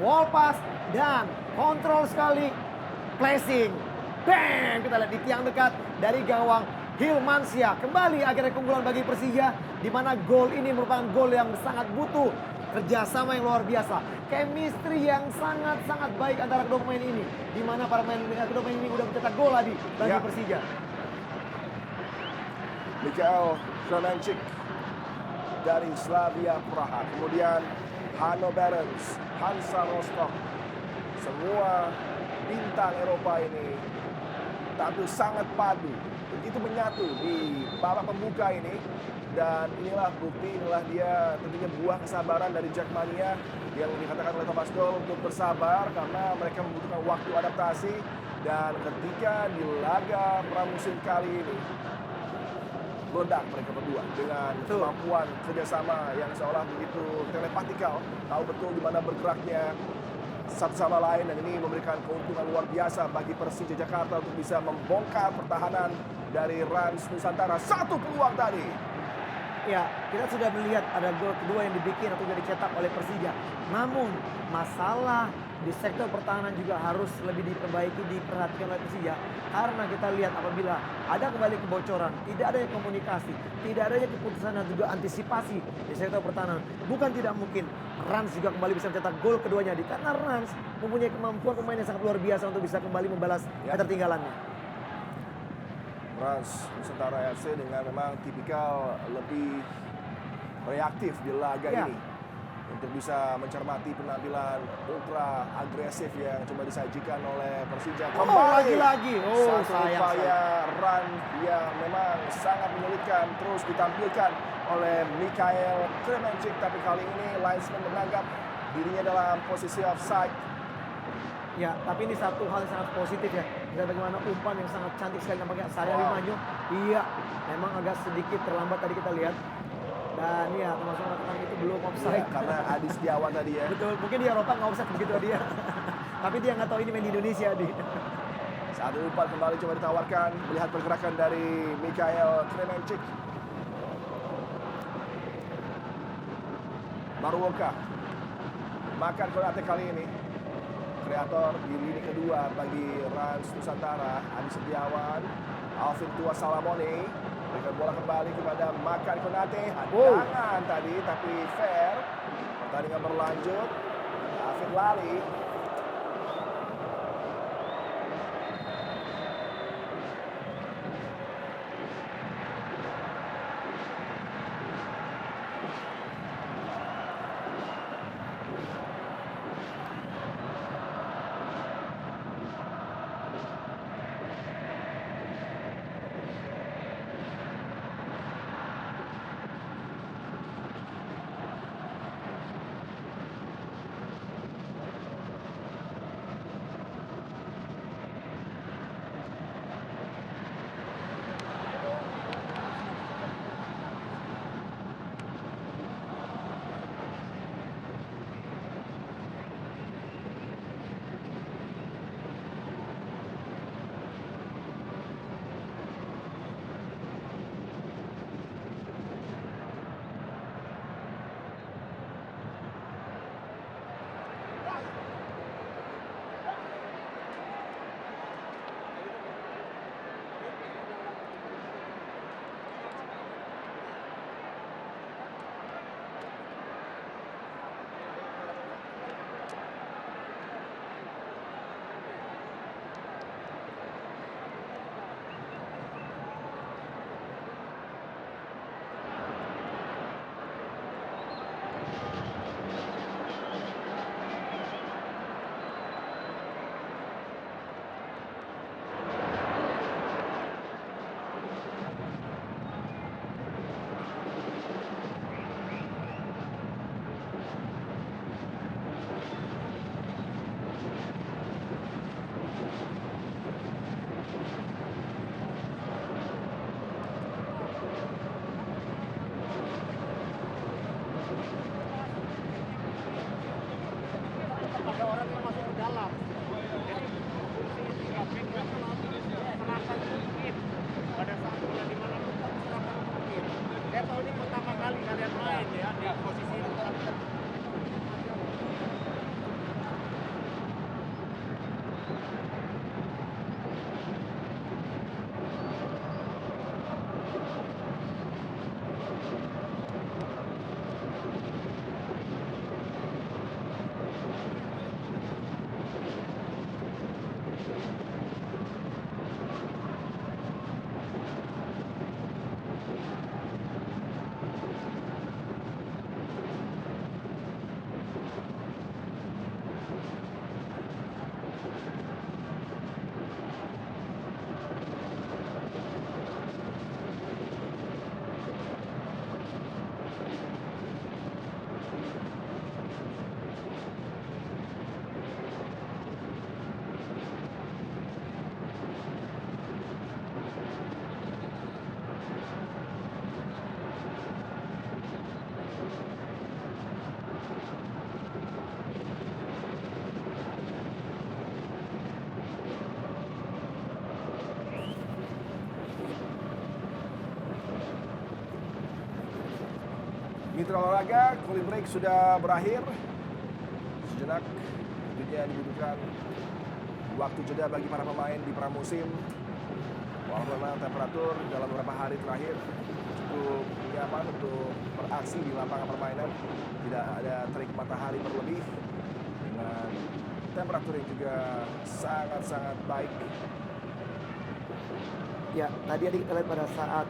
wall pass, dan kontrol sekali placing. Bang! Kita lihat di tiang dekat dari gawang Hilmansyah. Kembali akhirnya keunggulan bagi Persija, di mana gol ini merupakan gol yang sangat butuh kerjasama yang luar biasa, chemistry yang sangat-sangat baik antara kedua pemain ini, di mana para pemain dengan kedua pemain ini udah mencetak gol tadi bagi Persija. Mikael Kremenchik dari Slavia Praha, kemudian Hanno Behrens, Hansa Rostock, semua bintang Eropa ini tampil sangat padu, begitu menyatu di babak pembuka ini. Dan inilah bukti, inilah dia tentunya buah kesabaran dari Jackmania yang dikatakan oleh Thomas Doll untuk bersabar karena mereka membutuhkan waktu adaptasi. Dan ketika di laga pramusim kali ini meledak mereka berdua dengan kemampuan kerjasama yang seolah begitu telepatikal, tahu betul di mana bergeraknya satu sama lain, dan ini memberikan keuntungan luar biasa bagi Persija Jakarta untuk bisa membongkar pertahanan dari Rans Nusantara. Satu peluang tadi. Ya, kita sudah melihat ada gol kedua yang dibikin atau juga dicetak oleh Persija. Namun, masalah di sektor pertahanan juga harus lebih diperbaiki, diperhatikan oleh Persija. Karena kita lihat apabila ada kembali kebocoran, tidak adanya komunikasi, tidak adanya keputusan dan juga antisipasi di sektor pertahanan. Bukan tidak mungkin Rans juga kembali bisa mencetak gol keduanya. Karena Rans mempunyai kemampuan pemain yang sangat luar biasa untuk bisa kembali membalas ketertinggalannya. Rans Nusantara FC dengan memang tipikal lebih reaktif di laga ini untuk bisa mencermati penampilan ultra agresif yang coba disajikan oleh Persija. Lagi-lagi. Satu upaya run yang memang sangat menyulitkan terus ditampilkan oleh Mikael Kremenchik, tapi kali ini linesman menanggap dirinya dalam posisi offside. Ya, tapi ini satu hal yang sangat positif ya. Dan bagaimana umpan yang sangat cantik sekali nampaknya Sadena Abimanyu. Iya, memang agak sedikit terlambat tadi kita lihat. Dan ya, termasuk mengatakan itu belum offside. Ya, karena Adi Setiawan tadi ya. Betul, mungkin di Eropa nggak offside begitu dia. Tapi dia nggak tahu ini main di Indonesia, Adi. Satu umpan kembali coba ditawarkan. Melihat pergerakan dari Mikael Kremenchik. Maruoka. Makan Konate kali ini. Kreator di lini kedua bagi Rans Nusantara, Adi Setiawan, Alvin Tua Salamone, berikan bola kembali kepada Makan Konate, hadangan tadi tapi fair, pertandingan berlanjut, David lari. orang yang masuk ke dalam. Jadi fungsi tiga back itu serahkan sedikit pada saat bola di mana kita serahkan sedikit. Saya tahu ini pertama kali kalian main ya di posisi itu. Mitra olahraga, cooling break sudah berakhir. Sejenak tentunya dibutuhkan waktu jeda bagi para pemain di pramusim. Walaupun memang temperatur dalam beberapa hari terakhir cukup nyaman untuk beraksi di lapangan permainan. Tidak ada terik matahari berlebih dengan temperatur yang juga sangat-sangat baik. Ya, tadi kita lihat pada saat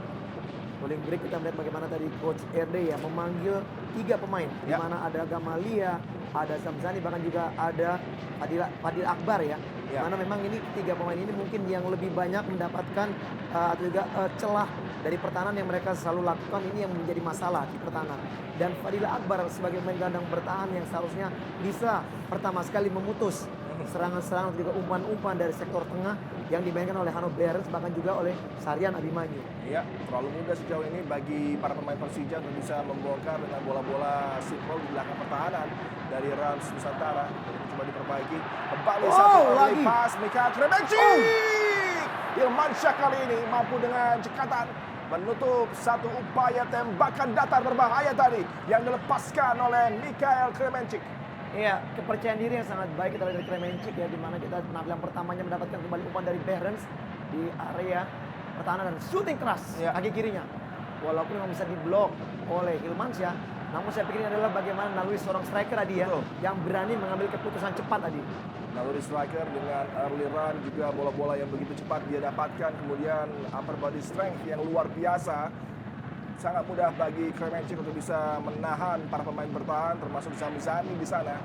cooling break kita melihat bagaimana tadi Coach RD ya memanggil 3 pemain, di Ya. mana ada Gamalia, ada Zamzani, bahkan juga ada Fadil Akbar ya. Ya. Mana memang ini 3 pemain ini mungkin yang lebih banyak mendapatkan atau juga celah dari pertahanan yang mereka selalu lakukan, ini yang menjadi masalah di pertahanan. Dan Fadil Akbar sebagai pemain gelandang bertahan yang seharusnya bisa pertama sekali memutus serangan-serangan juga umpan-umpan dari sektor tengah yang dimainkan oleh Hanno Behrens, bahkan juga oleh Sarian Abimanyu. Iya, terlalu mudah sejauh ini bagi para pemain Persija untuk bisa membongkar dengan bola-bola simple di belakang pertahanan dari Rans Nusantara. Ini coba diperbaiki. Kembali satu kali lagi. pas Mikael Kremenci. Ilmansyah kali ini mampu dengan cekatan menutup satu upaya tembakan datar berbahaya tadi yang dilepaskan oleh Mikael Kremenci. Iya, kepercayaan diri yang sangat baik kita lihat dari Kremenci ya, di mana kita penampilan pertamanya mendapatkan kembali umpan dari Behrens di area pertahanan dan shooting keras Ya. kaki kirinya. Walaupun memang bisa diblok oleh Hilmansyah, namun saya pikir ini adalah bagaimana naluri seorang striker tadi ya, Betul. yang berani mengambil keputusan cepat tadi. Naluri striker dengan early run, juga bola-bola yang begitu cepat dia dapatkan, kemudian upper body strength yang luar biasa. Sangat mudah bagi Kremenci untuk bisa menahan para pemain bertahan, termasuk Zamzani di sana.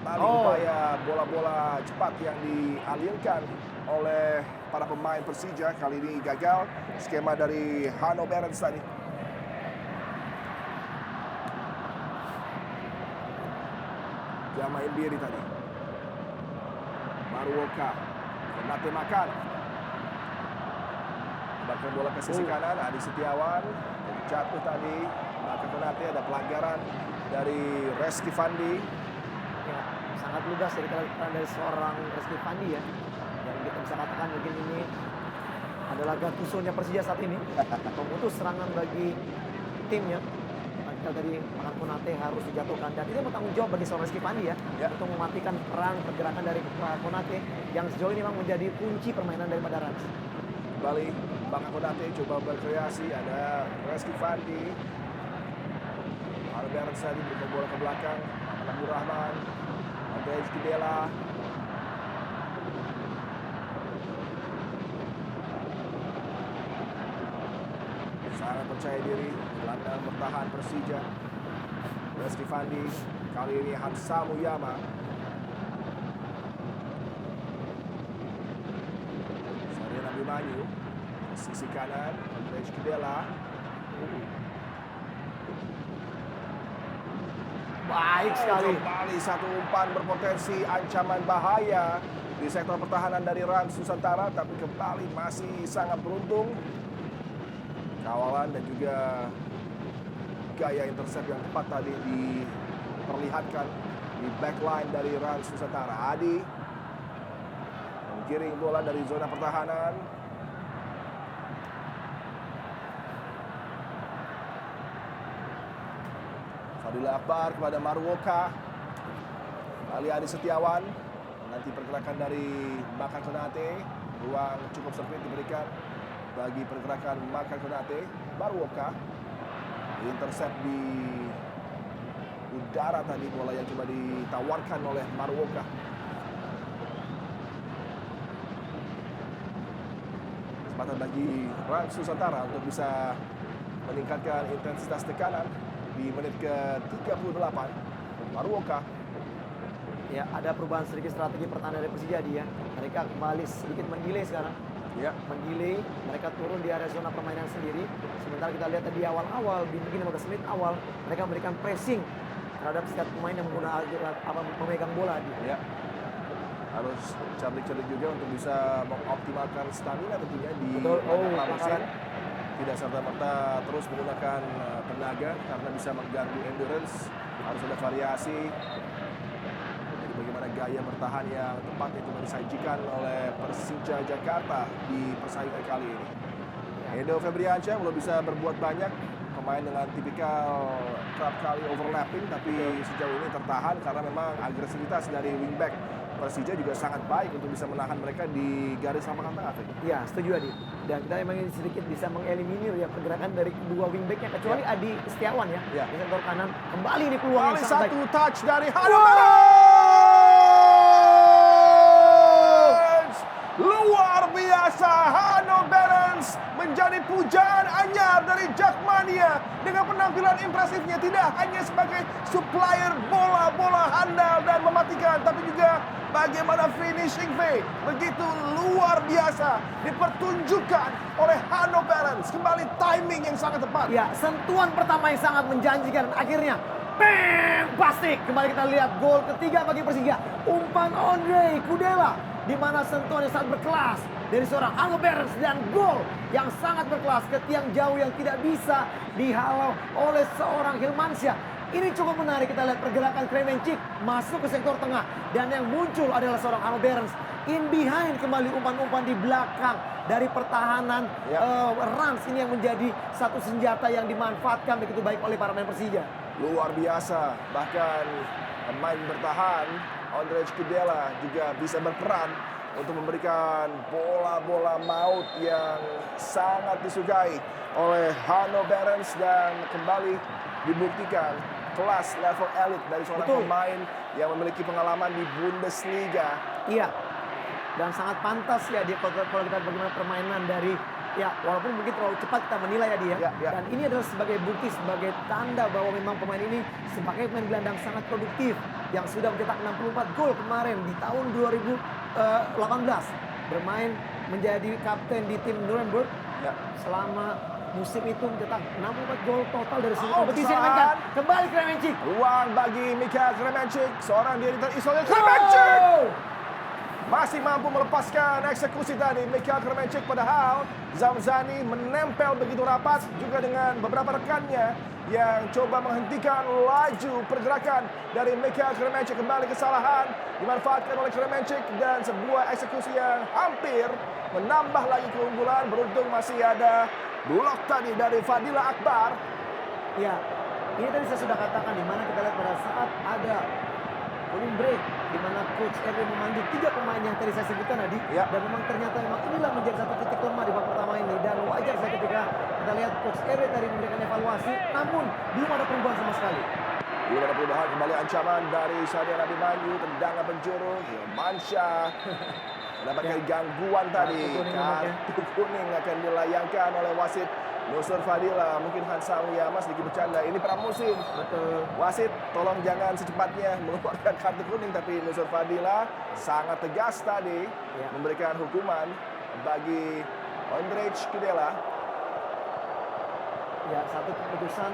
Tali upaya bola-bola cepat yang dialirkan oleh para pemain Persija kali ini gagal. Skema dari Hanno Behrens tadi. Jama Imbiri tadi. Maruoka, Konate makan. Bahkan bola ke sisi kanan, Adi Setiawan jatuh tadi. Maka Konate ada pelanggaran dari Reski Fandi. Ya, sangat lugas ya kita lihat dari seorang Reski Fandi ya, yang kita bisa katakan mungkin ini adalah Gattuso-nya Persija saat ini, memutus serangan bagi timnya. Ketika tadi Makan Konate harus dijatuhkan, dan itu bertanggung jawab bagi seorang Reski Fandi ya, Ya. untuk mematikan perang pergerakan dari Konate yang sejauh ini memang menjadi kunci permainan daripada Rans. Kembali Baka Konate coba berkreasi, ada Reski Fandi. Hanno Behrens tadi berikan bola ke belakang, Abdul Rahman, Andrej Kibela. Sangat percaya diri, gelandang bertahan Persija. Reski Fandi, kali ini Hansa Muyama. Sarian Abimanyu, sisi kanan, Andrej Kibela. Baik sekali. Kembali satu umpan berpotensi ancaman bahaya di sektor pertahanan dari Rans Nusantara, tapi kembali masih sangat beruntung. Kawalan dan juga gaya intercept yang tepat tadi diperlihatkan di backline dari Rans Nusantara. Adi menggiring bola dari zona pertahanan. Fadila Akbar kepada Marwoka. Kali Adi Setiawan. Nanti pergerakan dari Makan Konate. Ruang cukup sempit diberikan bagi pergerakan Makan Konate. Marwoka. Intercept di udara tadi bola yang coba ditawarkan oleh Marwoka. Kesempatan bagi Rans Nusantara untuk bisa meningkatkan intensitas tekanan di menit ke-38. Marwoka. Ya, ada perubahan sedikit strategi pertahanan dari Persija dia. Mereka kembali sedikit mendelay sekarang. Ya, Mendelay, mereka turun di area zona permainan sendiri. Sementara kita lihat tadi awal-awal, di mungkin 15 menit awal, mereka memberikan pressing terhadap setiap pemain yang menggunakan memegang bola dia. ya. Harus cerdik-cerdik juga untuk bisa mengoptimalkan stamina tentunya di Betul. laga pramusim. Pelanggaran. Tidak serta-merta terus menggunakan tenaga karena bisa mengganggu endurance. Harus ada variasi. Jadi bagaimana gaya bertahan yang tepat itu disajikan oleh Persija Jakarta di persaingan kali ini. Edo Febriansyah belum bisa berbuat banyak. Pemain dengan tipikal kerap kali overlapping, tapi sejauh ini tertahan karena memang agresivitas dari wingback Persija juga sangat baik untuk bisa menahan mereka di garis lapangan tengah. Ya, setuju Adi. Dan kita memang ini sedikit bisa mengeliminir ya pergerakan dari kedua wingbacknya kecuali Adi Setiawan ya. Ya. Di sektor kanan kembali ini peluang Kali yang sangat satu baik. touch dari Hano Berens. Luar biasa, Hano Berens menjadi pujaan anyar dari Jakmania dengan penampilan impresifnya, tidak hanya sebagai supplier bola-bola handal dan mematikan, tapi juga bagaimana finishing V begitu luar biasa dipertunjukkan oleh Hano Berens. Kembali timing yang sangat tepat. Ya, sentuhan pertama yang sangat menjanjikan. Akhirnya, bang, plastik. Kembali kita lihat gol ketiga bagi Persija. Umpan Andre Kudela. Di mana sentuhan yang sangat berkelas dari seorang Hano Berens dan gol yang sangat berkelas ke tiang jauh yang tidak bisa dihalau oleh seorang Hilmansyah. Ini cukup menarik, kita lihat pergerakan Kremencik masuk ke sektor tengah dan yang muncul adalah seorang Hano Berens. In behind kembali umpan-umpan di belakang dari pertahanan Rans ini yang menjadi satu senjata yang dimanfaatkan begitu baik oleh para pemain Persija. Luar biasa, bahkan pemain bertahan Andre Kudela juga bisa berperan untuk memberikan bola-bola maut yang sangat disukai oleh Hano Berens dan kembali dibuktikan kelas level elit dari seorang Betul. pemain yang memiliki pengalaman di Bundesliga. Iya, dan sangat pantas ya dia kalau kita bagaimana permainan dari ya walaupun mungkin terlalu cepat kita menilai ya dia. Ya. Dan ini adalah sebagai bukti, sebagai tanda bahwa memang pemain ini sebagai pemain gelandang sangat produktif yang sudah mencetak 64 gol kemarin di tahun 2018 bermain menjadi kapten di tim Nuremberg Ya. selama musim itu mencetak 64 gol total dari seluruh Oh, kompetisi yang kesalahan. dimainkan. Kembali Kremencik. Ruang bagi Mikael Kremencik, seorang diri terisolir. Kremencik masih mampu melepaskan eksekusi tadi Mikael Kremencik, padahal Zamzani menempel begitu rapat juga dengan beberapa rekannya yang coba menghentikan laju pergerakan dari Mikael Kremencik. Kembali kesalahan dimanfaatkan oleh Kremencik dan sebuah eksekusi yang hampir menambah lagi keunggulan. Beruntung masih ada blok tadi dari Fadila Akbar. Ya, ini tadi saya sudah katakan di mana kita lihat pada saat ada cooling break di mana coach Erwin memanggil 3 pemain yang tadi saya sebutkan tadi Ya. dan memang ternyata memang inilah menjadi satu titik lemah di babak pertama ini dan wajar saya ketika kita lihat coach Erwin tadi memberikan evaluasi namun belum ada perubahan sama sekali. Belum ada perubahan, kembali ancaman dari Syahrian Abimanyu, tendangan penjuru, Hilmansyah mendapatkan gangguan tadi. Kartu kuning nampaknya. Kartu kuning akan dilayangkan oleh wasit Nusur Fadila. Mungkin Hansa Uyama sedikit bercanda, ini pramusim. Betul. Wasit, tolong jangan secepatnya mengeluarkan kartu kuning, tapi Nusur Fadila sangat tegas tadi Ya. memberikan hukuman bagi Ondrej Kudela. Ya, satu keputusan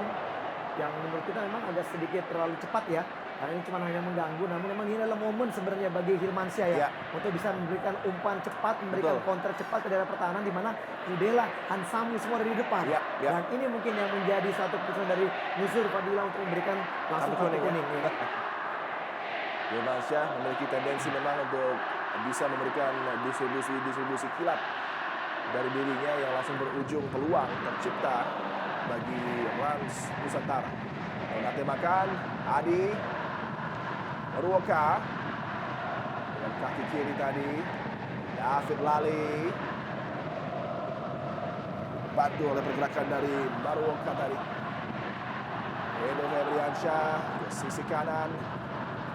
yang menurut kita memang agak sedikit terlalu cepat ya. Karena ini cuma hanya mengganggu, namun memang ini adalah momen sebenarnya bagi Hilmansyah ya. Ya. Untuk bisa memberikan umpan cepat, memberikan Betul. counter cepat ke daerah pertahanan di mana Kudela, Hansamu semua ada di depan. Ya, ya. Dan ini mungkin yang menjadi satu keputusan dari Nusur Fadila untuk memberikan langsung Kartu kartu kuning, kuning. ya. Ya. Firmansyah memiliki tendensi memang untuk bisa memberikan distribusi kilat dari dirinya yang langsung berujung peluang tercipta bagi Rans Nusantara. Konate makan, Adi, Maruoka dengan kaki kiri tadi, David Lali, bantu oleh pergerakan dari Maruoka tadi. Edo Febriansyah ke sisi kanan,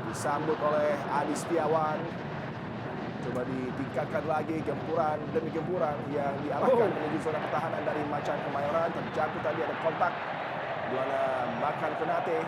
disambut oleh Adi Setiawan. Coba ditingkatkan lagi gempuran demi gempuran yang diarahkan menuju zona pertahanan dari Macan Kemayoran. Terjatuh tadi ada kontak di mana Makan Konate.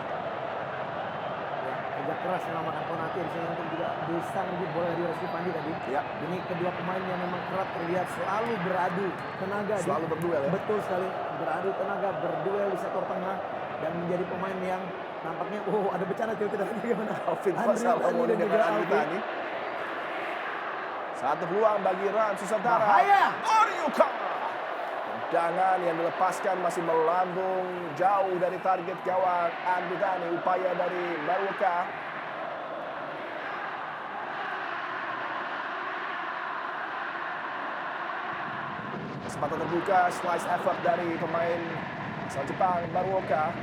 Ya, kerja keras yang Makan Konate di sini untuk juga bisa menjadi bola di Reski Pandi tadi. Ya. Ini kedua pemain yang memang kerap terlihat selalu beradu tenaga. Selalu berduel ya. Betul sekali, beradu tenaga, berduel di sektor tengah dan menjadi pemain yang nampaknya ada bencana kita lihat bagaimana. Alvin Fasalomoni dengan Andi Tani. Satu peluang bagi Rans Nusantara. Bahaya. Maruoka. Tendangan yang dilepaskan masih melambung jauh dari target gawang Andi Tani. Upaya dari Maruoka. Kesempatan terbuka, slice effort dari pemain asal Jepang Maruoka.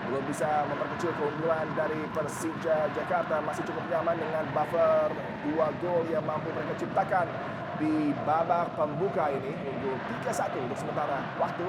Belum bisa memperkecil keunggulan dari Persija Jakarta. Masih cukup nyaman dengan buffer 2 gol yang mampu mereka ciptakan di babak pembuka ini. Unggul 3-1 untuk sementara waktu.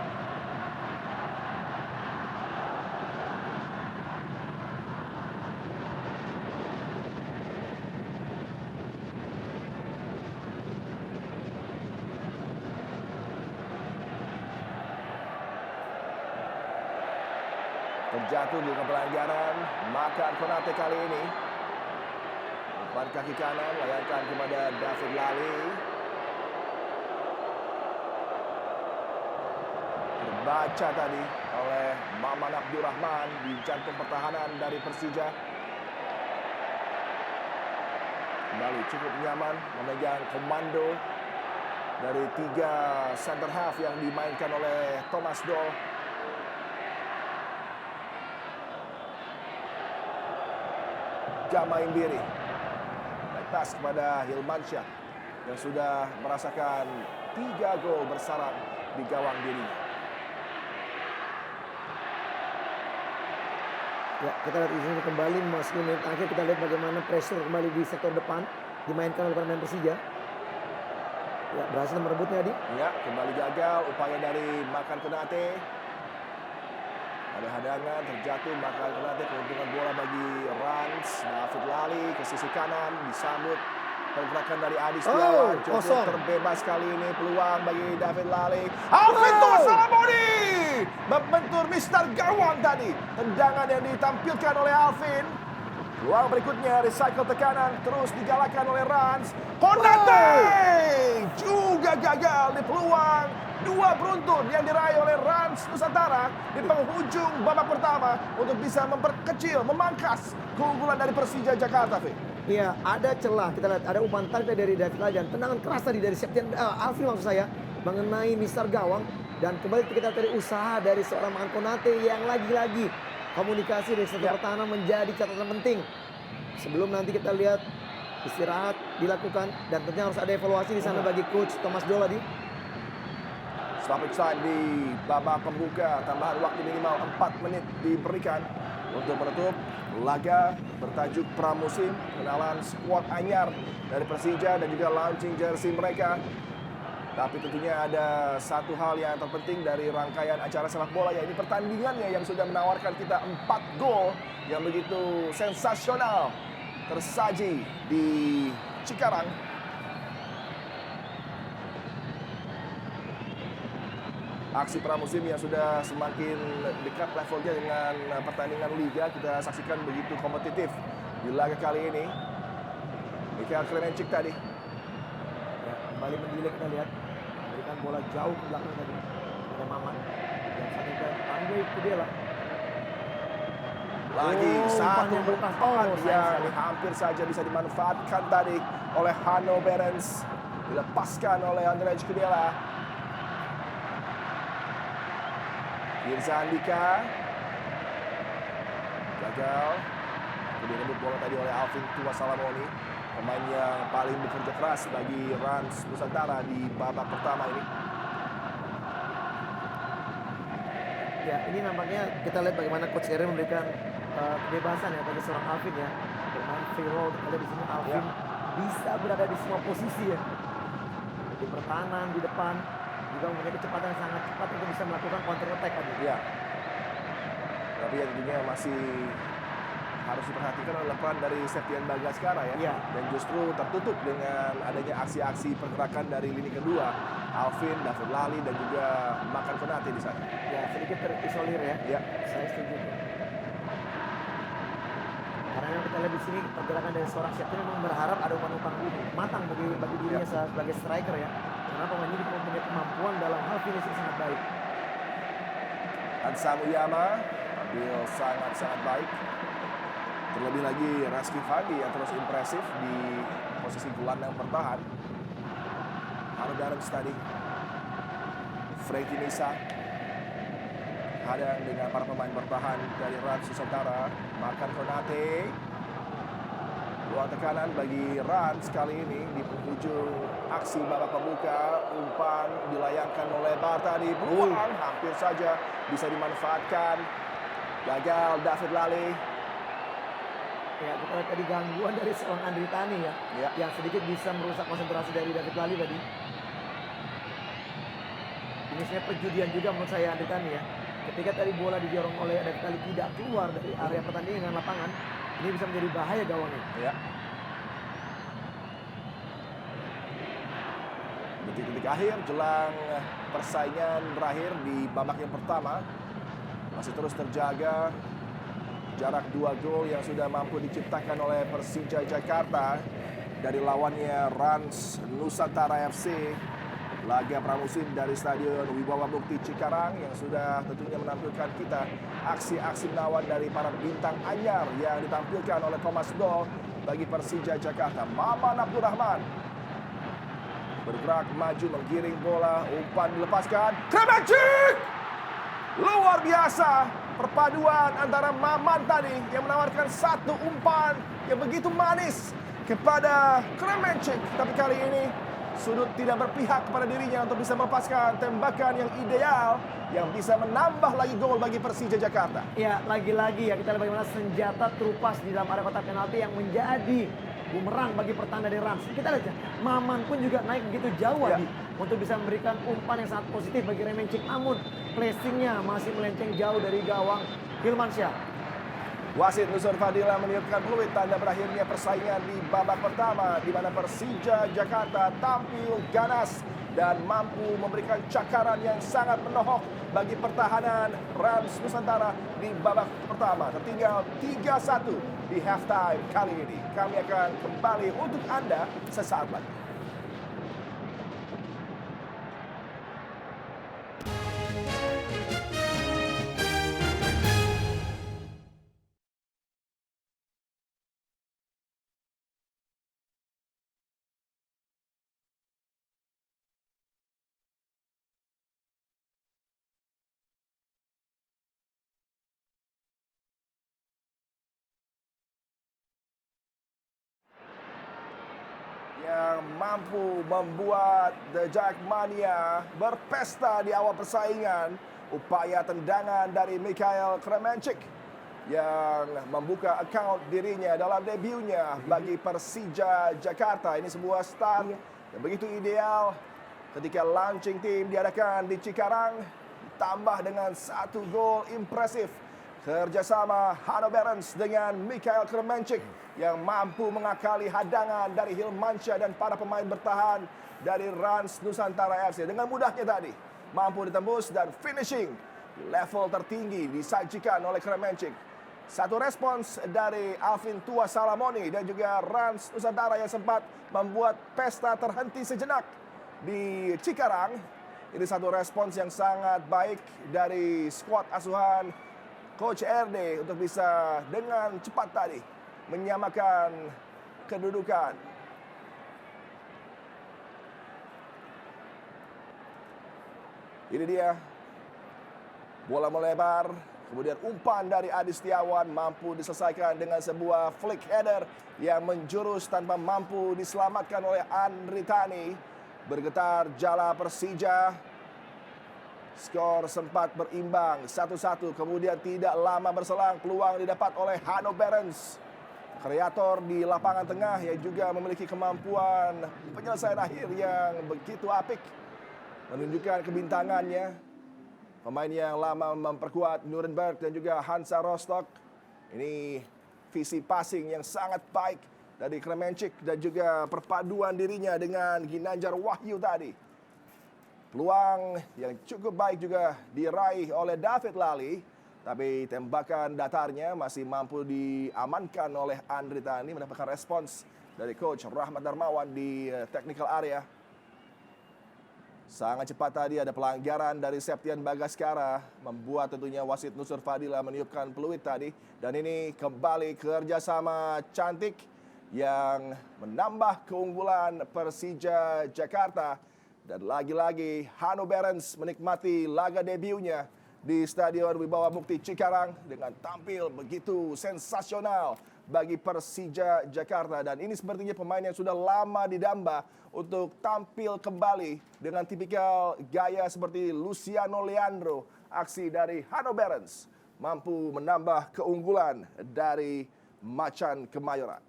Terjatuh di pelanggaran. Makan Konate kali ini. Umpan kaki kanan layarkan kepada David Lali. Terbaca tadi oleh Maman Abdurrahman di jantung pertahanan dari Persija. Kembali cukup nyaman memegang komando dari 3 center half yang dimainkan oleh Thomas Doll. Jama Imbiri atas kepada Hilmansyah yang sudah merasakan 3 gol bersarang di gawang dirinya. Ya, kita lihat di sini kembali masuk menit akhir, kita lihat bagaimana pressure kembali di sektor depan dimainkan oleh pemain Persija. Ya, berhasil merebutnya Adi. Ya, kembali gagal upaya dari Makan Konate. Ada hadangan, terjatuh Makan Konate, keuntungan bola bagi Rans. David Lali ke sisi kanan, disambut pergerakan dari Adi Setiawan. Cukup terbebas kali ini, peluang bagi David Lali. Alvin Fasalomoni membentur Mister Gawang tadi. Tendangan yang ditampilkan oleh Alvin. Peluang berikutnya, recycle tekanan, terus digalakan oleh Rans. Konate juga gagal di peluang 2 beruntun yang diraih oleh Rans Nusantara di penghujung babak pertama untuk bisa memperkecil, memangkas keunggulan dari Persija Jakarta. Iya, ada celah. Kita lihat ada umpan tarik dari David Lali dan tendangan keras tadi dari Alvin maksud saya mengenai Mister Gawang, dan kembali kita cari usaha dari seorang Makan Konate yang lagi-lagi komunikasi dari sektor pertahanan menjadi catatan penting. Sebelum nanti kita lihat istirahat dilakukan dan tentunya harus ada evaluasi di sana bagi coach Thomas Doll tadi. Stoppage time di babak pembuka, tambahan waktu minimal 4 menit diberikan untuk menutup laga bertajuk pramusim, kenalan skuad anyar dari Persija dan juga launching jersey mereka. Tapi tentunya ada satu hal yang terpenting dari rangkaian acara sepak bola, yaitu pertandingannya yang sudah menawarkan kita 4 gol yang begitu sensasional tersaji di Cikarang. Aksi pramusim yang sudah semakin dekat levelnya dengan pertandingan liga, kita saksikan begitu kompetitif di laga kali ini. Mikael Klemencic tadi. Ya, kembali mendilik kita lihat. Memberikan bola jauh ke belakang tadi. Ada Maman. Yang satukan Andre Kudela. Lagi satu bekas. yang hampir saja bisa dimanfaatkan tadi oleh Hanno Berens. Dilepaskan oleh Andre Kudela. Firza Andika gagal. Direbut bola tadi oleh Alvin Tua Salamoni, pemain yang paling bekerja keras bagi Rans Nusantara di babak pertama ini. Ya, ini nampaknya kita lihat bagaimana Coach Eri memberikan kebebasan ya bagi seorang Alvin ya. Bermain free roll, kita lihat di sini Alvin bisa berada di semua posisi ya. Di pertahanan, di depan, juga mempunyai kecepatan yang sangat cepat untuk bisa melakukan counter attack tadi. Ya. Tapi yang tentunya masih harus diperhatikan oleh peran dari Septian Bagaskara ya. Iya. Dan justru tertutup dengan adanya aksi-aksi pergerakan dari lini kedua. Alvin, David Lali, dan juga Makan Konate di sana. Ya, sedikit terisolir ya. Ya. Saya setuju. Karena yang kita lihat di sini pergerakan dari seorang Septian memang berharap ada umpan-umpan matang bagi dirinya sebagai striker ya. Karena pemain ini mempunyai kemampuan dalam hal finishing sangat baik. Hansa Muyama tampil sangat-sangat baik. Terlebih lagi Reski Fagi yang terus impresif di posisi gelandang bertahan. Haru Darens tadi. Frankie Nisa hadang dengan para pemain bertahan dari Rans Nusantara. Makan Konate. Luar tekanan bagi Rans kali ini di penghujung aksi babak pembuka. Umpan dilayangkan oleh Bartadi. Peluang hampir saja bisa dimanfaatkan. Gagal David Lali. Ya, kita lihat tadi gangguan dari seorang Andri Tani ya. Yang sedikit bisa merusak konsentrasi dari David Lali tadi. Ini saya perjudian juga menurut saya Andri Tani ya. Ketika tadi bola didorong oleh David Lali tidak keluar dari area pertandingan lapangan, ini bisa menjadi bahaya gawangnya. Ya. Detik-detik akhir jelang persaingan berakhir di babak yang pertama. Masih terus terjaga jarak 2 gol yang sudah mampu diciptakan oleh Persija Jakarta dari lawannya Rans Nusantara FC. Laga pramusim dari Stadion Wibawa Mukti Cikarang yang sudah tentunya menampilkan kita aksi-aksi menawan dari para bintang anyar yang ditampilkan oleh Thomas Doll bagi Persija Jakarta. Maman Abdurrahman bergerak maju menggiring bola, umpan dilepaskan. Kremencik! Luar biasa perpaduan antara Maman tadi yang menawarkan satu umpan yang begitu manis kepada Kremencik. Tapi kali ini sudut tidak berpihak kepada dirinya untuk bisa melepaskan tembakan yang ideal yang bisa menambah lagi gol bagi Persija Jakarta. Ya, lagi-lagi ya kita lihat bagaimana senjata terupas di dalam area kotak penalti yang menjadi bumerang bagi pertahanan dari Rans. Kita lihat ya, Maman pun juga naik begitu jauh Adi untuk bisa memberikan umpan yang sangat positif bagi Kremencik. Namun placingnya masih melenceng jauh dari gawang Hilmansyah. Wasit Nusur Fadila meniupkan peluit tanda berakhirnya persaingan di babak pertama di mana Persija Jakarta tampil ganas dan mampu memberikan cakaran yang sangat menohok bagi pertahanan Rans Nusantara di babak pertama. Tertinggal 3-1 di halftime kali ini. Kami akan kembali untuk Anda sesaat lagi. Yang mampu membuat The Jackmania berpesta di awal persaingan. Upaya tendangan dari Mikhail Kremencik yang membuka account dirinya dalam debutnya bagi Persija Jakarta. Ini sebuah start yang begitu ideal ketika launching team diadakan di Cikarang. Tambah dengan satu gol impresif kerjasama Hanno Berens dengan Mikhail Kremencik yang mampu mengakali hadangan dari Hilmansyah dan para pemain bertahan dari Rans Nusantara FC. Dengan mudahnya tadi mampu ditembus dan finishing level tertinggi disajikan oleh Kremencik. Satu respons dari Alvin Tua Salamoni dan juga Rans Nusantara yang sempat membuat pesta terhenti sejenak di Cikarang. Ini satu respons yang sangat baik dari skuad asuhan Coach RD untuk bisa dengan cepat tadi menyamakan kedudukan. Ini dia bola melebar Kemudian umpan dari Adi Setiawan mampu diselesaikan dengan sebuah flick header yang menjurus tanpa mampu diselamatkan oleh Andri Tani. Bergetar jala Persija. Skor sempat berimbang 1-1. Kemudian tidak lama berselang peluang didapat oleh Hanno Berens. Kreator di lapangan tengah yang juga memiliki kemampuan penyelesaian akhir yang begitu apik. Menunjukkan kebintangannya. Pemain yang lama memperkuat Nuremberg dan juga Hansa Rostock. Ini visi passing yang sangat baik dari Kremencik dan juga perpaduan dirinya dengan Ginanjar Wahyu tadi. Peluang yang cukup baik juga diraih oleh David Lali. Tapi tembakan datarnya masih mampu diamankan oleh Andri Tani, mendapatkan respons dari coach Rahmat Darmawan di technical area. Sangat cepat tadi ada pelanggaran dari Septian Bagaskara, membuat tentunya wasit Nusur Fadila meniupkan peluit tadi. Dan ini kembali kerjasama cantik yang menambah keunggulan Persija Jakarta. Dan lagi-lagi Hanno Berens menikmati laga debutnya di Stadion Wibawa Mukti Cikarang dengan tampil begitu sensasional bagi Persija Jakarta. Dan ini sepertinya pemain yang sudah lama didamba untuk tampil kembali dengan tipikal gaya seperti Luciano Leandro. Aksi dari Hanno Berens mampu menambah keunggulan dari Macan Kemayoran.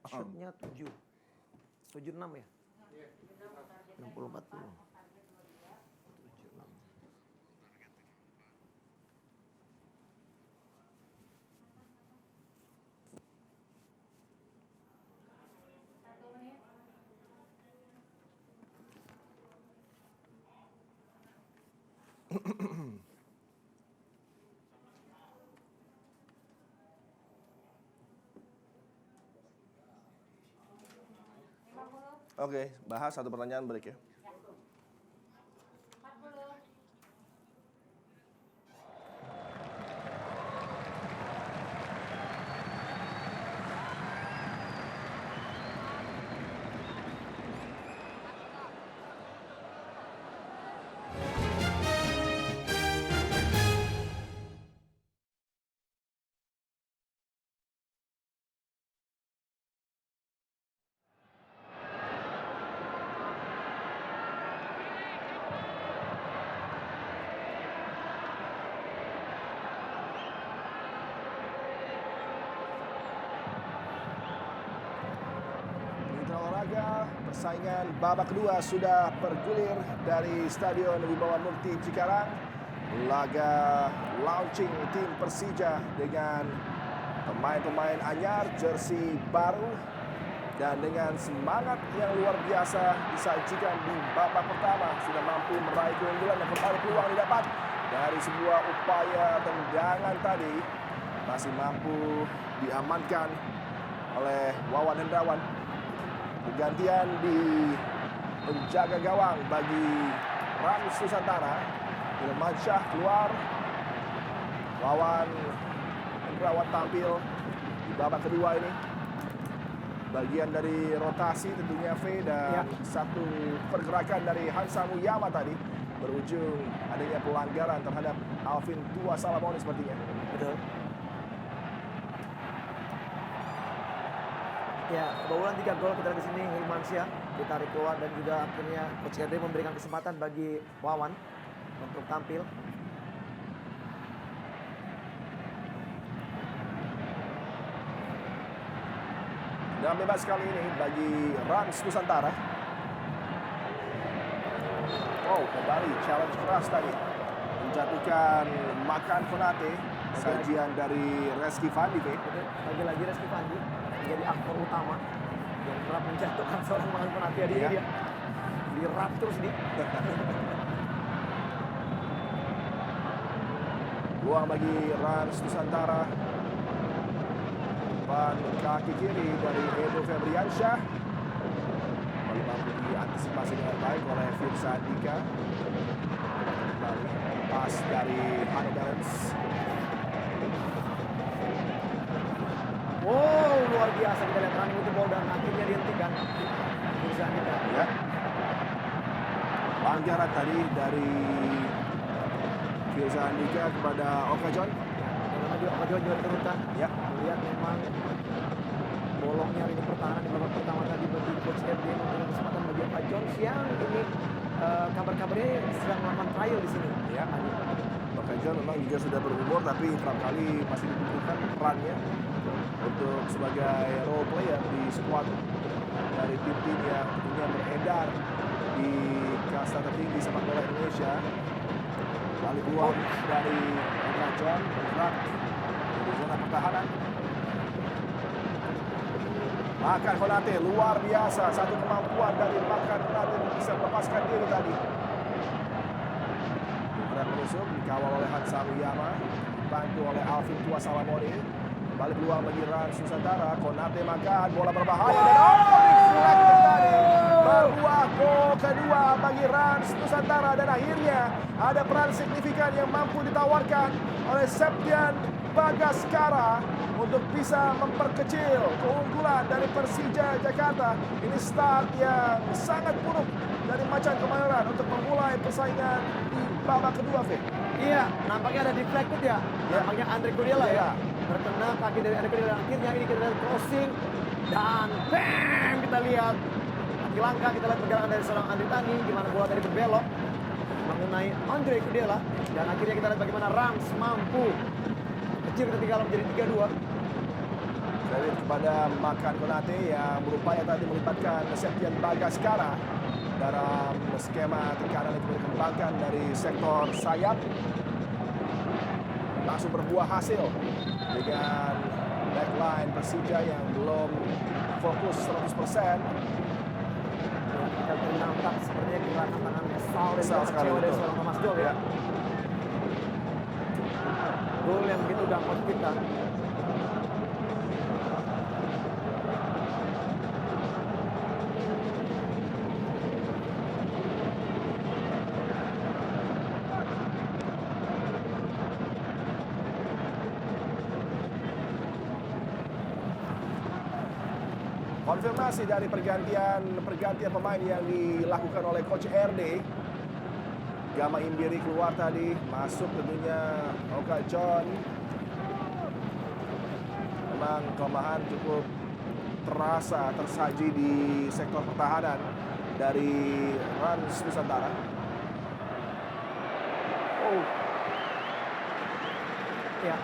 Shootnya 76 ya? 60-40. Oke, bahas satu pertanyaan break ya. Persaingan babak kedua sudah bergulir dari Stadion Wibawa Mukti Cikarang. Laga launching tim Persija dengan pemain-pemain anyar, jersey baru, dan dengan semangat yang luar biasa disajikan di babak pertama. Sudah mampu meraih keunggulan dan kembali peluang didapat dari sebuah upaya tendangan tadi. Masih mampu diamankan oleh Wawan Hendrawan. Pergantian di penjaga gawang bagi Rans Nusantara. Ilmansyah keluar. Wawan Hendrawan tampil di babak kedua ini. Bagian dari rotasi tentunya V dan satu pergerakan dari Hansa Muyama tadi berujung adanya pelanggaran terhadap Alvin Tua Salamoni sepertinya. Betul. Ya, kebobolan 3 gol kita di sini Hilmansyah ditarik keluar dan juga akhirnya Coach Gade memberikan kesempatan bagi Wawan untuk tampil. Tendangan bebas kali ini bagi Rans Nusantara. Oh, kembali challenge keras tadi. Menjatuhkan Makan Konate. Sajian dari Reski Fandi. Lagi-lagi Reski Fandi menjadi aktor utama yang kerap menjatuhkan seorang Makan Konate. Iya. Dia dirap terus di. Peluang bagi Rans Nusantara. Umpan kaki kiri dari Edo Febriansyah. Kembali mampu diantisipasi dengan baik oleh Firsa Andika. Kembali pas dari Hano Balance. Wow, luar biasa kita lihat running itu ball dan akhirnya dihentikan. Firsa Andika. Ya. Pelanggaran tadi dari Firsa Andika kepada Okajon. Yang maju Okajon juga diturunkan. Ya. Lihat memang bolongnya lini pertahanan di babak pertama tadi bagi Coach RD memberikan kesempatan bagi Pak Jones yang ini kabar-kabarnya sedang melakukan trial di sini. Ya. Okajon memang juga sudah berumur tapi kerap kali masih dibutuhkan perannya untuk sebagai role player di squad dari tim-tim yang tentunya beredar di kasta tertinggi sepak bola Indonesia. Balik peluang dari Okajon bergerak di zona pertahanan. Makan Konate luar biasa, satu kemampuan dari Makan Konate bisa melepaskan diri tadi. Bergerak menusuk dikawal oleh Hansa Wiyama, dibantu oleh Alvin Tua Salamone. Balik peluang bagi Rans Nusantara, Konate makan bola berbahaya dan deflected tadi. Berbuah gol kedua bagi Rans Nusantara dan akhirnya ada peran signifikan yang mampu ditawarkan oleh Septian Bagaskara untuk bisa memperkecil keunggulan dari Persija Jakarta. Ini start yang sangat buruk dari Macan Kemayoran untuk memulai persaingan di babak kedua, Fe. Iya, nampaknya ada deflected ya. Nampaknya Andre Kudela ya. Terkena kaki dari Andre Kudela. Akhirnya ini kita lihat crossing dan bam, kita lihat kaki langkah, kita lihat pergerakan dari seorang Andre Tani di mana bola tadi berbelok mengenai Andre Kudela dan akhirnya kita lihat bagaimana Rams mampu kecil ketika menjadi 3-2. Kredit kepada Makan Konate yang berupaya tadi melibatkan Septian Bagaskara dalam skema tekanan yang dikembangkan dari sektor sayap. Langsung berbuah hasil dengan backline Persija yang belum fokus 100%. Kita nampak sepertinya gerakan tangan kesal dan Kesal sekali, kecewa dari betul. seorang Thomas Doll ya. Gol yang begitu dapat kita. Konfirmasi dari pergantian pemain yang dilakukan oleh Coach RD. Gama Imbiri keluar tadi, masuk tentunya Okajon. Memang kelemahan cukup terasa tersaji di sektor pertahanan dari Rans Nusantara. Oh. Ya,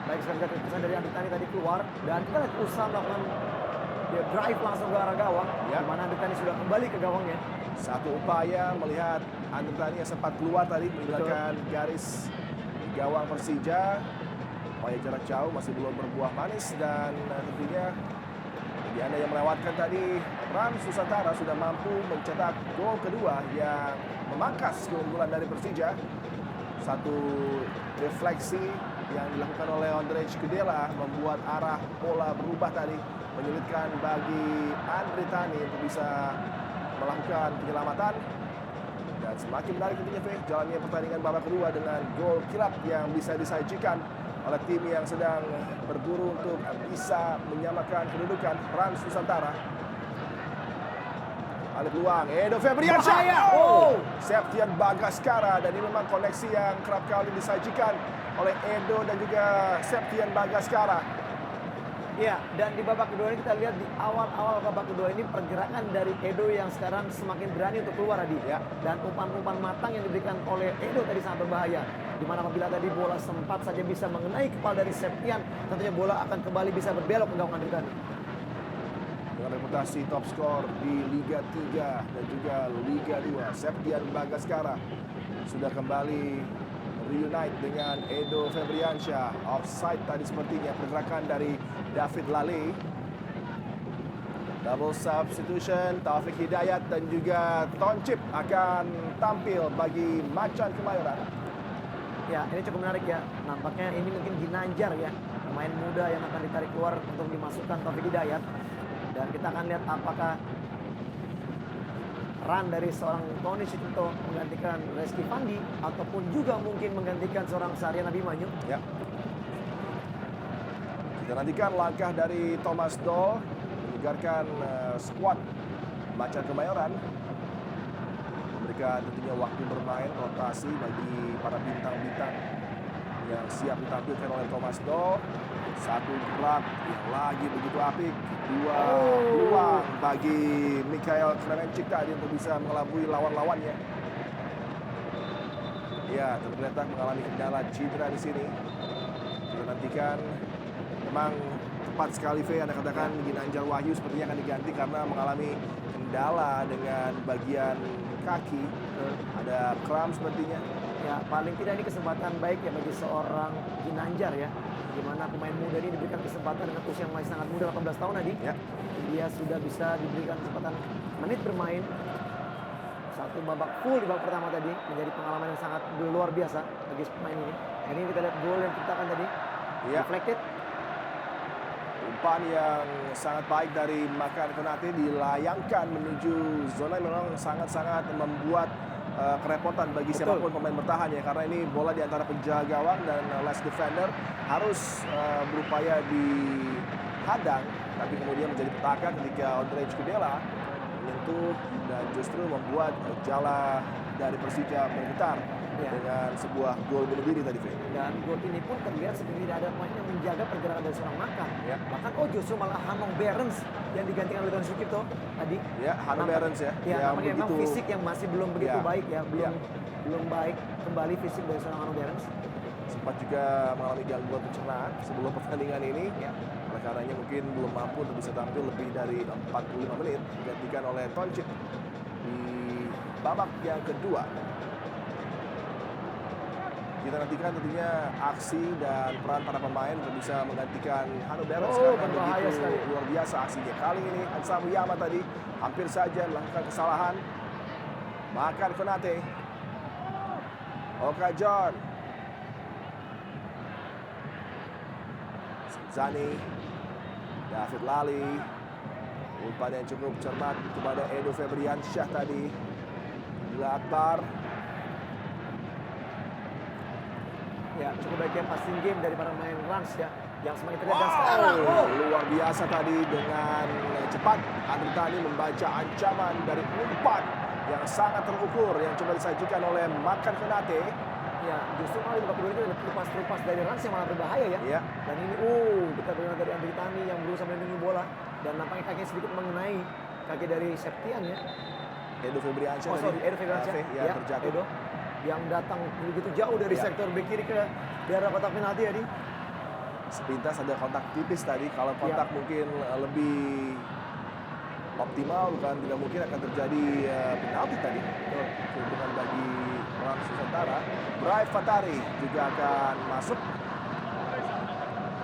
baik sekali keputusan dari Andi Tani tadi keluar dan kita lihat usaha melakukan dia drive langsung ke arah gawang, Ya. di mana Andi Tani sudah kembali ke gawangnya. Satu upaya melihat Andrani yang sempat keluar tadi meninggalkan garis gawang Persija. Upaya jarak jauh masih belum berbuah manis dan tentunya bagi Anda yang melewatkan tadi, Rans Nusantara sudah mampu mencetak gol kedua yang memangkas keunggulan dari Persija. Satu refleksi yang dilakukan oleh Ondrej Kudela membuat arah bola berubah tadi, menyulitkan bagi Andre Tani untuk bisa melakukan penyelamatan. Dan semakin menarik tentunya, jalannya pertandingan babak kedua dengan gol kilat yang bisa disajikan oleh tim yang sedang berburu untuk bisa menyamakan kedudukan Rans Nusantara. Ada peluang, Edo Febriansyah. Oh! Septian Bagaskara, dan ini memang koneksi yang kerap kali disajikan oleh Edo dan juga Septian Bagaskara. Ya, dan di babak kedua ini kita lihat di awal-awal babak kedua ini pergerakan dari Edo yang sekarang semakin berani untuk keluar tadi. Ya. Dan umpan-umpan matang yang diberikan oleh Edo tadi sangat berbahaya. Di mana apabila tadi bola sempat saja bisa mengenai kepala dari Septian, tentunya bola akan kembali bisa berbelok ke gawang Andre Tani. dengan reputasi top skor di Liga 3 dan juga Liga 2. Septian Bagaskara sudah kembali reunite dengan Edo Febriansyah. Offside tadi sepertinya pergerakan dari David Lale. Double substitution, Taufik Hidayat dan juga Toncip akan tampil bagi Macan Kemayoran. Ya, ini cukup menarik ya. Nampaknya ini mungkin Ginanjar ya, pemain muda yang akan ditarik keluar untuk dimasukkan Taufik Hidayat. Dan kita akan lihat apakah run dari seorang Tony Sucipto menggantikan Reski Pandi ataupun juga mungkin menggantikan seorang Saryana Abimanyu. Ya. Kita nantikan langkah dari Thomas Doll menyegarkan skuad Macan Kemayoran. Memberikan tentunya waktu bermain rotasi bagi para bintang-bintang yang siap ditampilkan oleh Thomas Doll. Satu gerak yang lagi begitu apik. Dua peluang bagi Mikhail Kremencik tadi untuk bisa mengelabui lawan-lawannya. Ya, tergeletak mengalami kendala cedera di sini. Kita nantikan. Memang tepat sekali V, Anda katakan Ginanjar Wahyu sepertinya akan diganti karena mengalami kendala dengan bagian kaki. Ada kram sepertinya. Ya, paling tidak ini kesempatan baik ya bagi seorang Ginanjar ya. Di mana pemain muda ini diberikan kesempatan dengan usia yang masih sangat muda, 18 tahun tadi. Ya. Dia sudah bisa diberikan kesempatan menit bermain. Satu babak full di babak pertama tadi menjadi pengalaman yang sangat luar biasa bagi pemain ini. Dan ini kita lihat gol yang diciptakan tadi. Ya. Deflected. Umpan yang sangat baik dari Makan Konate dilayangkan menuju zona yang memang sangat-sangat membuat kerepotan bagi siapapun pemain bertahan ya, karena ini bola di antara penjaga gawang dan last defender harus berupaya dihadang, tapi kemudian menjadi petaka ketika Ondrej Kudela menyentuh dan justru membuat jala dari Persija bergetar dengan sebuah gol bunuh diri tadi, Fred. Dan gol ini pun terlihat seperti tidak ada pemain yang menjaga pergerakan dari seorang Makan. Ya. Bahkan justru malah Hanong Behrens yang digantikan oleh Tony Sucipto tadi. Ya, Hanong Behrens ya. Ya, namanya memang fisik yang masih belum begitu Ya. baik ya, belum baik kembali fisik dari seorang Hanong Behrens. Sempat juga mengalami gangguan pencernaan sebelum pertandingan ini. Ya. Oleh karenanya mungkin belum mampu untuk bisa tampil lebih dari 45 menit. Digantikan oleh Toncip di babak yang kedua. Kita nantikan tentunya aksi dan peran para pemain untuk bisa menggantikan Hanno Behrens karena berbahaya begitu sekali. luar biasa aksinya. Kali ini Hansa Muyama tadi hampir saja melakukan kesalahan. Makan Konate. Oka John. Zani. David Lali. Umpan yang cukup cermat kepada Edo Febriansyah tadi. Bila Akbar. Ya, cukup baik ya passing game dari para pemain Rans ya, yang semakin terlihat. Dan sekarang Luar biasa tadi dengan cepat Andri Tani membaca ancaman dari umpan yang sangat terukur yang coba disajikan oleh Makan Konate. ya, justru malah di babak kedua ini ada terupas dari Rans yang malah berbahaya ya. Ya. Dan ini kita dengar dari Andri Tani yang berusaha melindungi bola dan nampaknya kakinya sedikit mengenai kaki dari Septian ya. Edo Febriansyah Edo Febriansyah ya, terjatuh. Edo yang datang begitu jauh dari sektor bek kiri ke daerah kotak penalti tadi. Sepintas ada kontak tipis tadi. Kalau kontak mungkin lebih optimal, bukan tidak mungkin akan terjadi penalti tadi. Keuntungan bagi Rans Nusantara. Brai Fatari juga akan masuk.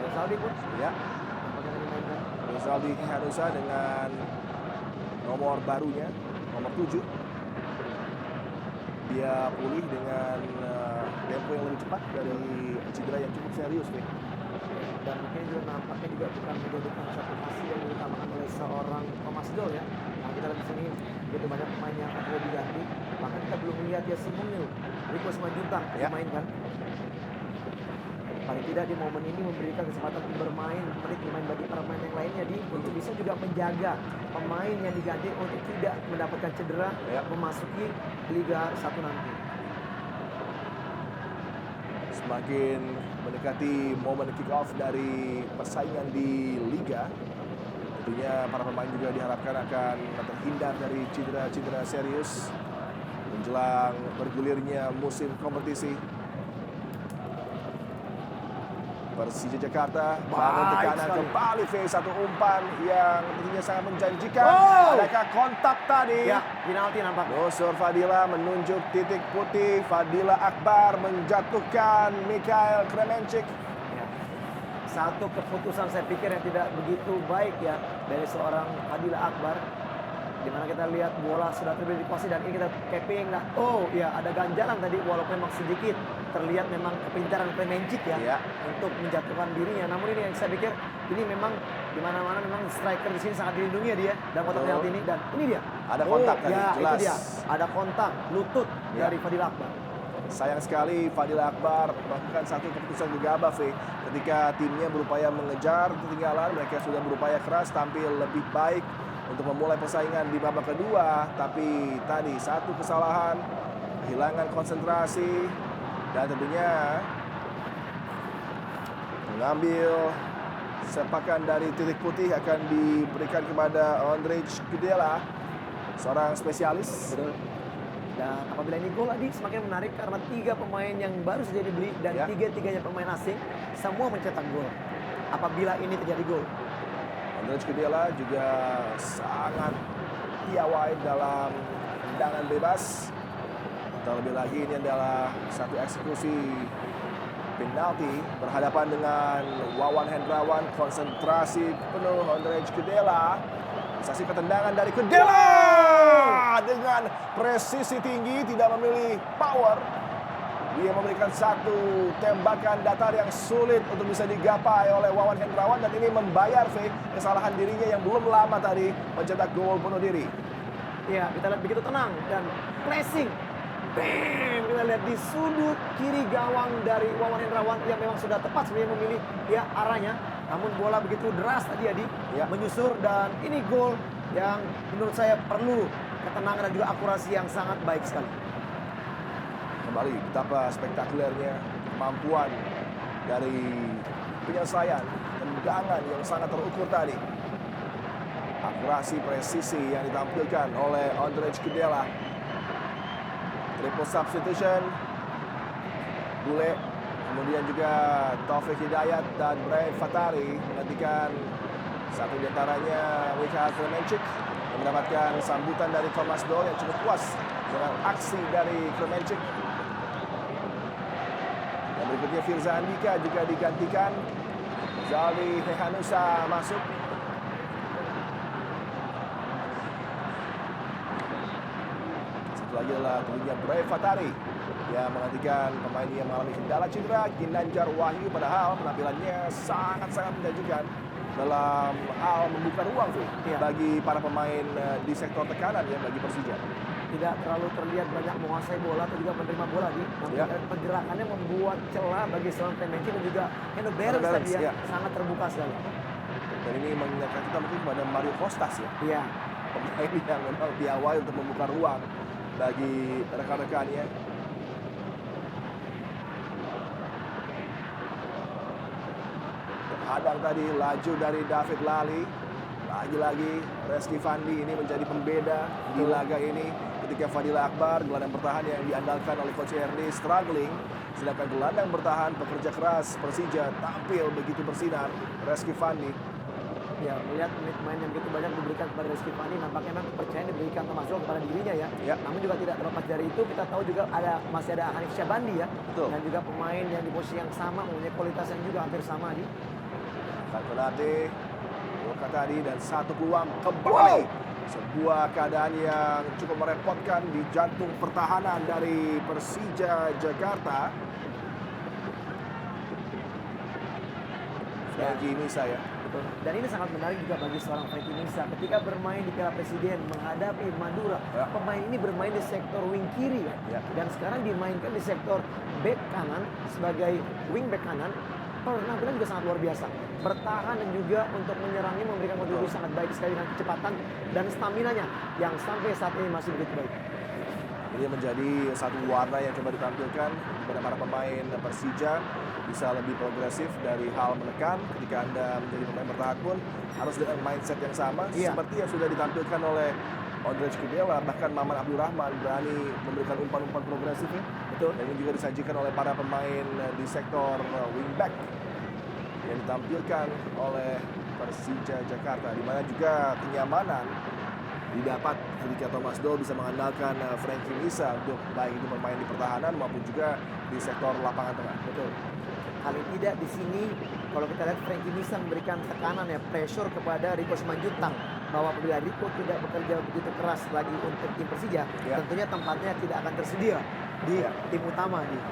Rezaldi pun Ya, nampaknya dimainkan. Rezaldi Hanusa dengan nomor barunya, nomor 7. Dia pulih dengan tempo yang lebih cepat dari cedera yang cukup serius nih. Dan mungkin juga nampaknya juga bukan menjadikan satu hasil yang diutamakan oleh seorang Thomas Doll ya. Nah, kita lihat di sini begitu banyak pemain yang akan diganti. Bahkan kita belum melihat ya Simunil, Riko Simanjuntak dimainkan. Paling tidak di momen ini memberikan kesempatan untuk bermain bagi para pemain yang lainnya untuk bisa juga menjaga pemain yang diganti untuk tidak mendapatkan cedera memasuki Liga 1 nanti. Semakin mendekati momen kick off dari persaingan di Liga, tentunya para pemain juga diharapkan akan terhindar dari cedera-cedera serius menjelang bergulirnya musim kompetisi. Persija Jakarta bangun Baik tekanan sekali. kembali satu umpan yang tentunya sangat menjanjikan. Wow. Adakah kontak tadi? Ya, penalti nampaknya. Nusur Fadila menunjuk titik putih. Fadila Akbar menjatuhkan Mikhail Kremenchik. Ya. Satu keputusan saya pikir yang tidak begitu baik ya dari seorang Fadila Akbar. Di mana kita lihat bola sudah terjadi di posisi dan ini kita keping lah. Oh ya, ada ganjalan tadi walaupun memang sedikit terlihat memang kepintaran Kremenchik ya Ya. untuk menjatuhkan dirinya. Namun ini yang saya pikir ini memang di mana-mana memang striker di sini sangat dilindungi ya dia dan kotak Betul. penalti ini dan ini dia. Ada kontak tadi, ya, jelas. itu dia. Ada kontak lutut Ya. dari Fadila Akbar. Sayang sekali Fadila Akbar melakukan satu keputusan gegabah ketika timnya berupaya mengejar ketinggalan. Mereka sudah berupaya keras tampil lebih baik untuk memulai persaingan di babak kedua, tapi tadi satu kesalahan, kehilangan konsentrasi, dan tentunya mengambil sepakan dari titik putih akan diberikan kepada Ondrej Kudela, seorang spesialis. Betul. Dan apabila ini gol tadi semakin menarik karena 3 pemain yang baru saja dibeli dan Ya. 3-tiganya pemain asing semua mencetak gol. Apabila ini terjadi gol. Ondrej Kudela juga sangat piawai dalam tendangan bebas. Terlebih lagi ini adalah satu eksekusi penalti berhadapan dengan Wawan Hendrawan. Konsentrasi penuh Ondrej Kudela. Saksikan tendangan dari Kudela dengan presisi tinggi, tidak memilih power. Dia memberikan satu tembakan datar yang sulit untuk bisa digapai oleh Wawan Hendrawan dan ini membayar kesalahan dirinya yang belum lama tadi mencetak gol bunuh diri. Ya, kita lihat begitu tenang dan pressing. Bam! Kita lihat di sudut kiri gawang dari Wawan Hendrawan yang memang sudah tepat sebenarnya memilih ya arahnya. Namun bola begitu deras tadi Adi Ya. menyusur dan ini gol yang menurut saya perlu ketenangan dan juga akurasi yang sangat baik sekali. Kembali betapa spektakulernya kemampuan dari penyelesaian tendangan yang sangat terukur tadi. Akurasi presisi yang ditampilkan oleh Ondrej Kudela. Triple substitution. Bule, kemudian juga Taufik Hidayat dan Brian Fatari menggantikan satu di antaranya Mikhail Kremenchik yang mendapatkan sambutan dari Thomas Doll yang cukup puas dengan aksi dari Kremenchik. Dan berikutnya Firza Andika juga digantikan. Zali Hehanusa masuk. Satu lagi adalah tentunya Brian Fatari yang menggantikan pemain yang mengalami kendala cedera, Ginanjar Wahyu, padahal penampilannya sangat-sangat menjanjikan dalam hal membuka ruang Iya. bagi para pemain di sektor tekanan ya bagi Persija. Tidak terlalu terlihat banyak menguasai bola atau juga menerima bola di namun Ya. pergerakannya membuat celah bagi seorang Kremenchik dan juga Hendo Behrens Behrens, tadi ya ya. sangat terbuka sekali. Dan ini mengingatkan kita mungkin kepada Mario Kostas ya, Iya. pemain yang memang piawai untuk membuka ruang bagi rekan-rekannya. Terhadang tadi laju dari David Lali. Lagi-lagi Reski Fandi ini menjadi pembeda di laga ini ketika Fadila Akbar, gelandang bertahan yang diandalkan oleh Coach Erni, struggling. Sedangkan gelandang bertahan pekerja keras Persija tampil begitu bersinar. Reski Fandi. Ya, melihat pemain yang begitu banyak diberikan kepada Rizky Fandi, nampaknya memang kepercayaan diberikan Thomas Doll kepada dirinya ya. Ya. Namun juga tidak terlepas dari itu, kita tahu juga masih ada Hanif Syabandi ya. Betul. Dan juga pemain yang di posisi yang sama, mempunyai kualitas yang juga hampir sama di. Konate, Luka tadi dan satu peluang kembali. Sebuah keadaan yang cukup merepotkan di jantung pertahanan dari Persija Jakarta. Frankie Nisa ya. Betul. Dan ini sangat menarik juga bagi seorang Frankie Nisa ketika bermain di Piala Presiden menghadapi Madura. Ya. Pemain ini bermain di sektor wing kiri Ya. ya. Dan sekarang dimainkan di sektor back kanan sebagai wing back kanan. Penampilan juga sangat luar biasa. Bertahan dan juga untuk menyerangnya memberikan kontribusi sangat baik sekali dengan kecepatan dan staminanya yang sampai saat ini masih begitu baik. Ini menjadi satu warna yang coba ditampilkan kepada para pemain Persija, bisa lebih progresif dari hal menekan. Ketika Anda menjadi pemain bertahan pun harus dengan mindset yang sama Iya. seperti yang sudah ditampilkan oleh Ondrej Kudela, bahkan Maman Abdurrahman berani memberikan umpan-umpan progresif. Betul. Dan ini juga disajikan oleh para pemain di sektor wingback. yang ditampilkan oleh Persija Jakarta, di mana juga kenyamanan didapat ketika Thomas Doll bisa mengandalkan Frankie Misa untuk baik itu bermain di pertahanan maupun juga di sektor lapangan tengah. Betul. Paling tidak di sini kalau kita lihat Frankie Misa memberikan tekanan ya, pressure kepada Rico Simanjuntak bahwa apabila Rico tidak bekerja begitu keras lagi untuk tim Persija, tentunya tempatnya tidak akan tersedia di tim utama nih.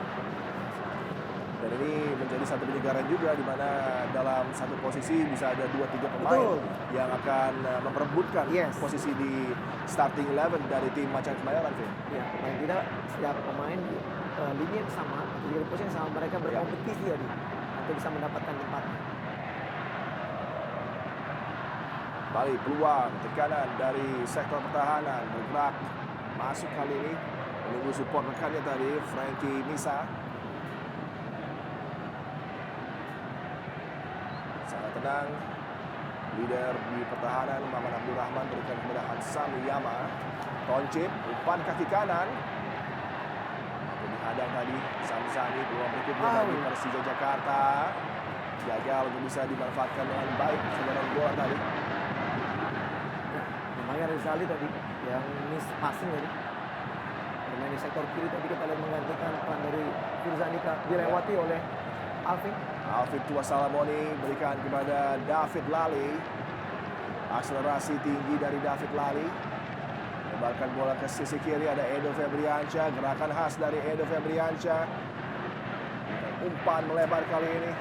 Dan ini menjadi satu penyegaran juga di mana dalam satu posisi bisa ada 2-3 pemain yang akan memperebutkan posisi di starting 11 dari tim Macan Kemayoran. Ya, paling tidak setiap pemain di lini yang sama, di posisi yang sama, mereka berkompetisi ya, untuk bisa mendapatkan tempatnya. Kembali peluang tekanan dari sektor pertahanan bergerak masuk kali ini menunggu support rekannya tadi Frankie Misa. Sangat tenang leader di pertahanan Maman Abdurrahman berikan kepada Hansam Yama. Toncip umpan kaki kanan dihadang tadi Samsani. Peluang berikutnya bagi Persija Jakarta gagal untuk bisa dimanfaatkan dengan baik sebenarnya bola tadi. Namanya Rizali tadi yang miss passing tadi, bermain di sektor kiri tadi, kita lihat menggantikan peran dari Firza Andika, dilewati oleh Alvin Tuasalamoni berikan kepada David Lali. Akselerasi tinggi dari David Lali, lebarkan bola ke sisi kiri, ada Edo Febriansyah, gerakan khas dari Edo Febriansyah, umpan melebar kali ini.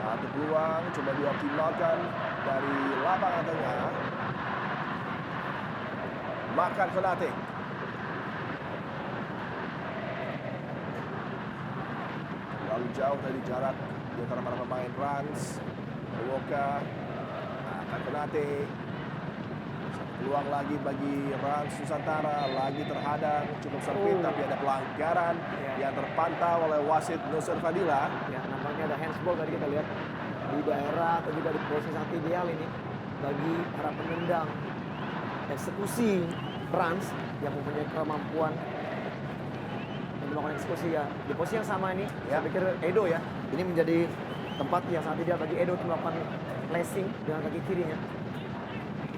Satu peluang coba dioptimalkan dari lapangan tengah. Makan Konate. Terlalu jauh tadi jarak di antara para pemain Rans, Woka, Makan Konate. Satu peluang lagi bagi Rans Nusantara, lagi terhadang cukup sempit tapi ada pelanggaran yang terpantau oleh wasit Nusur Fadila. Ya, nampaknya ada handsball tadi kita lihat di daerah atau juga di posisi sangat ideal ini bagi para penendang eksekusi Rans yang mempunyai kemampuan untuk melakukan eksekusi ya. Di posisi yang sama ini, saya pikir Edo ya, ini menjadi tempat yang sangat ideal bagi Edo untuk melakukan flashing dengan kaki kirinya.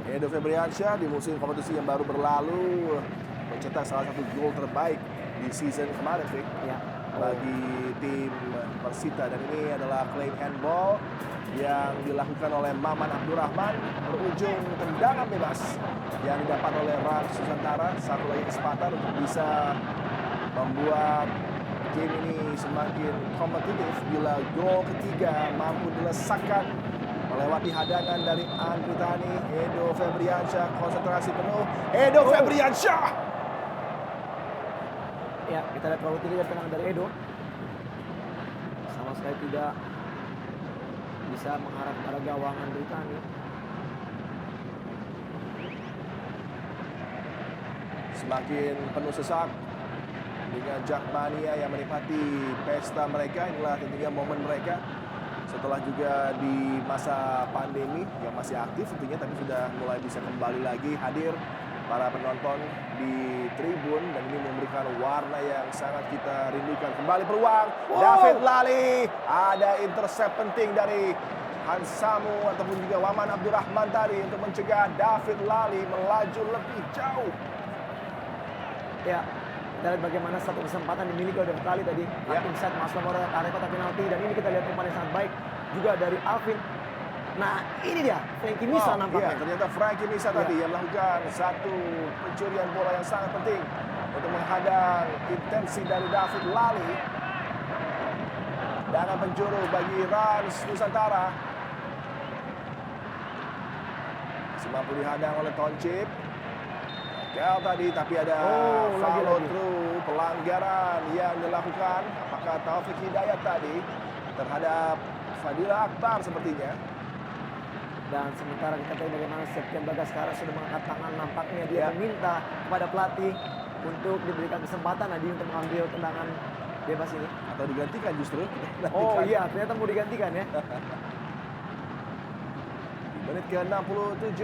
Edo Febriansyah di musim kompetisi yang baru berlalu mencetak salah satu gol terbaik di season kemarin, Vic, bagi tim Persita, dan ini adalah claim handball yang dilakukan oleh Maman Abdurrahman berujung tendangan bebas yang didapat oleh Rans Nusantara. Satu lagi kesempatan untuk bisa membuat game ini semakin kompetitif bila gol ketiga mampu dilesakkan melewati hadangan dari Andri Tani. Edo Febriansyah konsentrasi penuh. Edo Febriansyah. Ya, kita lihat kalau tidak tenang dari Edo. Sama sekali tidak bisa mengarah kepada gawang Andri Tani. Semakin penuh sesak dengan Jakmania yang menikmati pesta mereka. Inilah tentunya momen mereka setelah juga di masa pandemi yang masih aktif tentunya, tapi sudah mulai bisa kembali lagi hadir para penonton di tribun, dan ini memberikan warna yang sangat kita rindukan. Kembali peluang David Lali, ada intercept penting dari Hansamu ataupun juga Waman Abdurrahman tadi untuk mencegah David Lali melaju lebih jauh. Ya, kita lihat bagaimana satu kesempatan dimiliki oleh Lali tadi. Inside masuk ke area kotak penalti, dan ini kita lihat umpan yang sangat baik juga dari Alvin. Nah, ini dia Frankie Misa nampaknya. Ternyata Frankie Misa tadi yang melakukan satu pencurian bola yang sangat penting untuk menghadang intensi dari David Lali. Dengan penjuru bagi Rans Nusantara. Masih mampu dihadang oleh Toncip. Gagal tadi, tapi ada follow through, pelanggaran yang dilakukan. Apakah Taufik Hidayat tadi terhadap Fadila Akbar sepertinya. Dan sementara kita tahu bagaimana Septian Bagaskara sudah mengangkat tangan, nampaknya dia meminta kepada pelatih untuk diberikan kesempatan tadi untuk mengambil tendangan bebas ini. Atau digantikan justru. Oh iya, ternyata mau digantikan ya. Di menit ke-67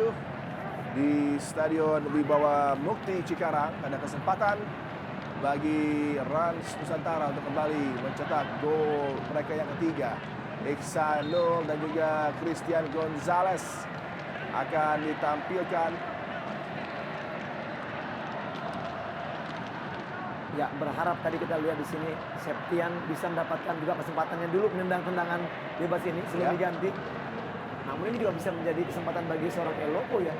di Stadion Wibawa Mukti Cikarang ada kesempatan bagi Rans Nusantara untuk kembali mencetak gol mereka yang ketiga. Iksanul dan juga Christian Gonzalez akan ditampilkan. Ya, berharap tadi kita lihat di sini Septian bisa mendapatkan juga kesempatannya dulu menendang tendangan bebas ini sebelum Ya. diganti. Namun ini juga bisa menjadi kesempatan bagi seorang Eloko ya.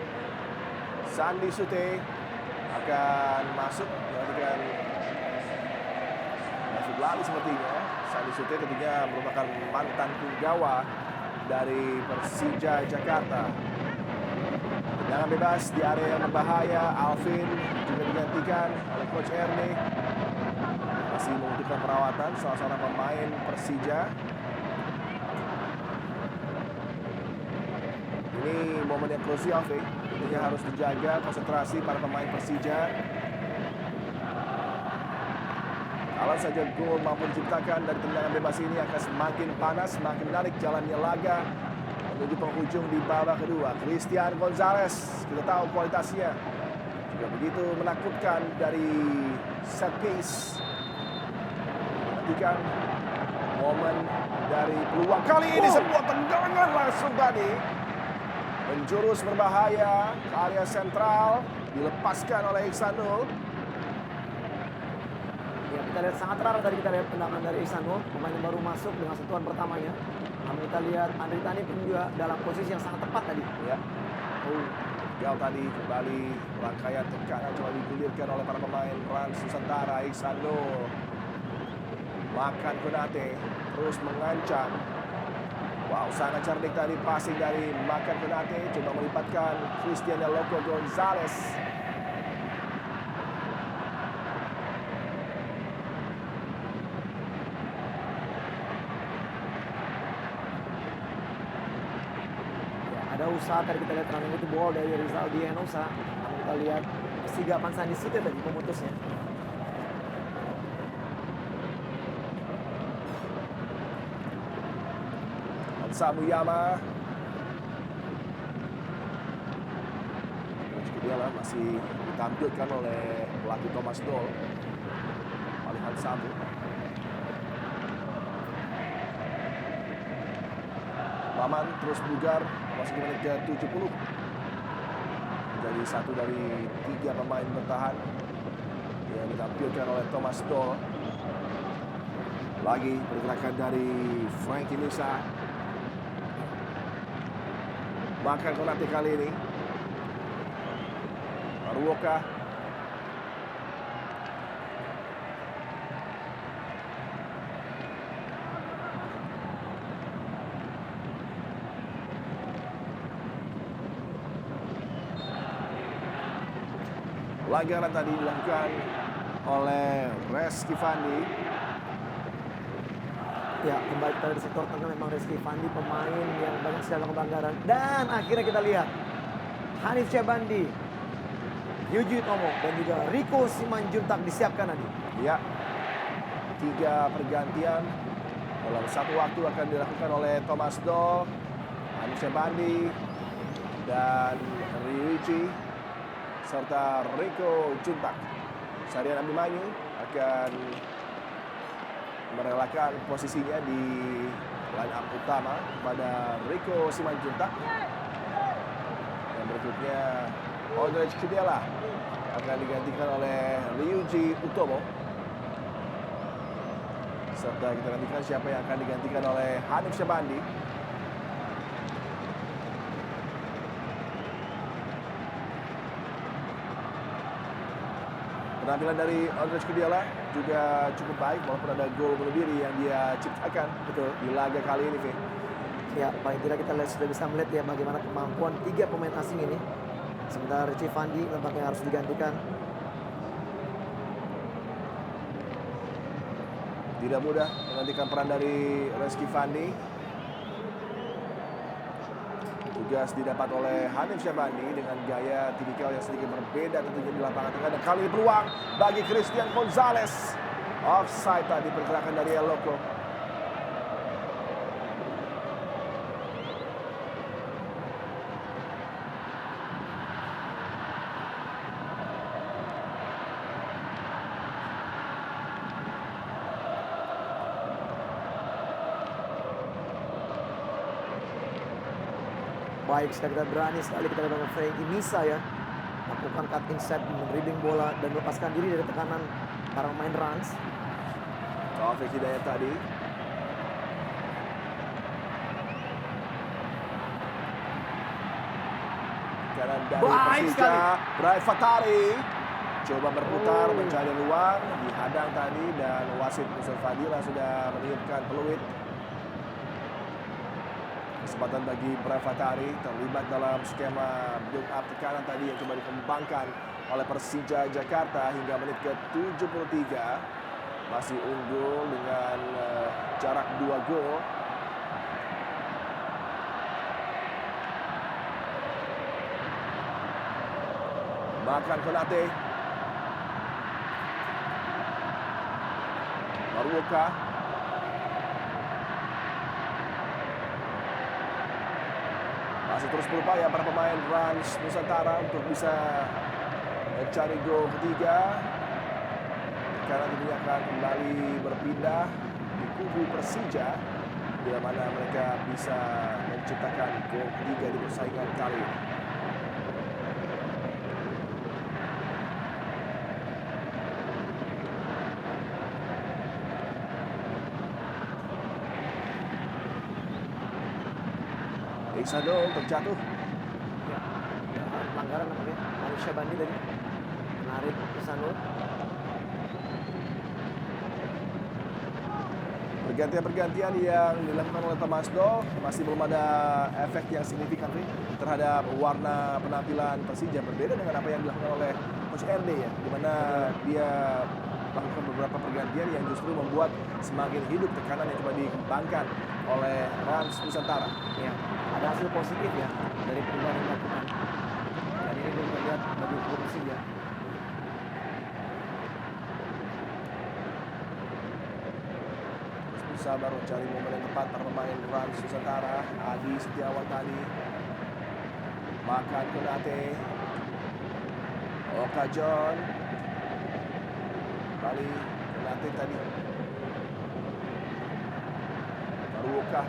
Sandi Sute akan masuk, perhatikan masuk lari sepertinya. Sandi Sute tentunya merupakan mantan punggawa dari Persija Jakarta. Tendangan bebas di area yang berbahaya. Alvin juga digantikan oleh Coach Ernie. Masih membutuhkan perawatan salah seorang pemain Persija. Ini momen yang krusial, Vic. Tentunya harus dijaga konsentrasi para pemain Persija. Kalau saja gol mampu diciptakan dari tendangan bebas ini akan semakin panas, semakin menarik jalannya laga menuju penghujung di babak kedua. Christian Gonzalez, kita tahu kualitasnya juga begitu menakutkan dari set piece. Perhatikan momen dari peluang kali ini, sebuah tendangan langsung tadi menjurus berbahaya ke area sentral, dilepaskan oleh Iksanul. Ya, kita lihat sangat rara tadi kita lihat tendangan dari Iksanul, pemain yang baru masuk dengan sentuhan pertamanya. Namun kita lihat Andri Tani pun juga dalam posisi yang sangat tepat tadi. Ya. Gagal tadi, kembali rangkaian tekanan coba digulirkan oleh para pemain Rans Nusantara. Iksanul makan Konate, terus mengancam. Wow, sangat cerdik tadi passing dari Makan Konate, coba melipatkan Christian Eloko Gonzalez. Ada usaha tadi kita lihat running itu ball dari Rizaldi Enosa. Namun kita lihat kesigapan Sandi Sute tadi pemutusnya. Samuyama. Dia lah masih ditampilkan oleh pelatih Thomas Doll. Alihan Samu. Maman terus bugar masuk di menit ke-70. Menjadi satu dari 3 pemain bertahan yang ditampilkan oleh Thomas Doll. Lagi pergerakan dari Frankie Nusa. Makan Konate kali ini. Maruoka. Pelanggaran tadi dilakukan oleh Reski Fandi. Ya, kembali dari sektor tengah memang Reski Fandi pemain yang banyak sekali melakukan pelanggaran. Dan akhirnya kita lihat Hanif Syabandi, Yuji Tomo dan juga Riko Simanjuntak disiapkan tadi. Ya, 3 pergantian dalam satu waktu akan dilakukan oleh Thomas Doll, Hanif Syabandi, dan Ryuichi serta Riko Juntak. Sarian Abimanyu akan merelakan posisinya di line up utama pada Riko Simanjuntak. Dan berikutnya Aldrich Kidela akan digantikan oleh Ryuji Utomo. Serta kita nantikan siapa yang akan digantikan oleh Hanif Syabandi. Penampilan dari Aldrich Kidela juga cukup baik walaupun ada gol bunuh diri yang dia ciptakan di laga kali ini, Vin. Ya, paling tidak kita lihat sudah bisa melihat ya bagaimana kemampuan 3 pemain asing ini. Sementara Richie Fandi tampaknya harus digantikan. Tidak mudah menggantikan peran dari Reski Fandi. Tugas didapat oleh Hanif Syabandi dengan gaya tipikal yang sedikit berbeda tentunya di lapangan tengah. Dan kali ini peluang bagi Christian Gonzalez. Offside tadi pergerakan dari Eloko. Baik, sekali kita berani sekali kita lihat Frank Imisa ya. Lakukan cut inside, dribbling bola dan melepaskan diri dari tekanan para pemain Rans. Taufik Hidayat tadi. Kanan dari Baik Persija, sekali. Bright Fatari. Coba berputar mencari ruang, dihadang tadi dan wasit Nusur Fadila sudah meniupkan peluit. Kesempatan bagi Bright Fatari terlibat dalam skema build up tekanan tadi yang coba dikembangkan oleh Persija Jakarta hingga menit ke-73. Masih unggul dengan jarak 2 gol. Makan Konate. Maruoka. Masih terus berupaya para pemain Rans Nusantara untuk bisa mencari gol ketiga. Karena tentunya akan kembali berpindah di kubu Persija, di mana mereka bisa menciptakan gol ketiga di persaingan kali ini. Iksanul terjatuh. Ya, pelanggaran namanya. Manusia Bandi tadi. Menarik Isanul. Pergantian-pergantian yang dilakukan oleh Tomasdo masih belum ada efek yang signifikan terhadap warna penampilan Persija, berbeda dengan apa yang dilakukan oleh Coach RD ya, di mana dia melakukan beberapa pergantian yang justru membuat semakin hidup tekanan yang coba dikembangkan oleh Rans Nusantara. Ya, ada hasil positif ya dari perubahan yang dilakukan. Dan ini belum terlihat bagi klub Persija. Sabar mencari momen yang tepat para pemain Rans Nusantara. Adi Setiawan tadi. Makan Konate. Oka John. Kembali Konate tadi. Maruoka.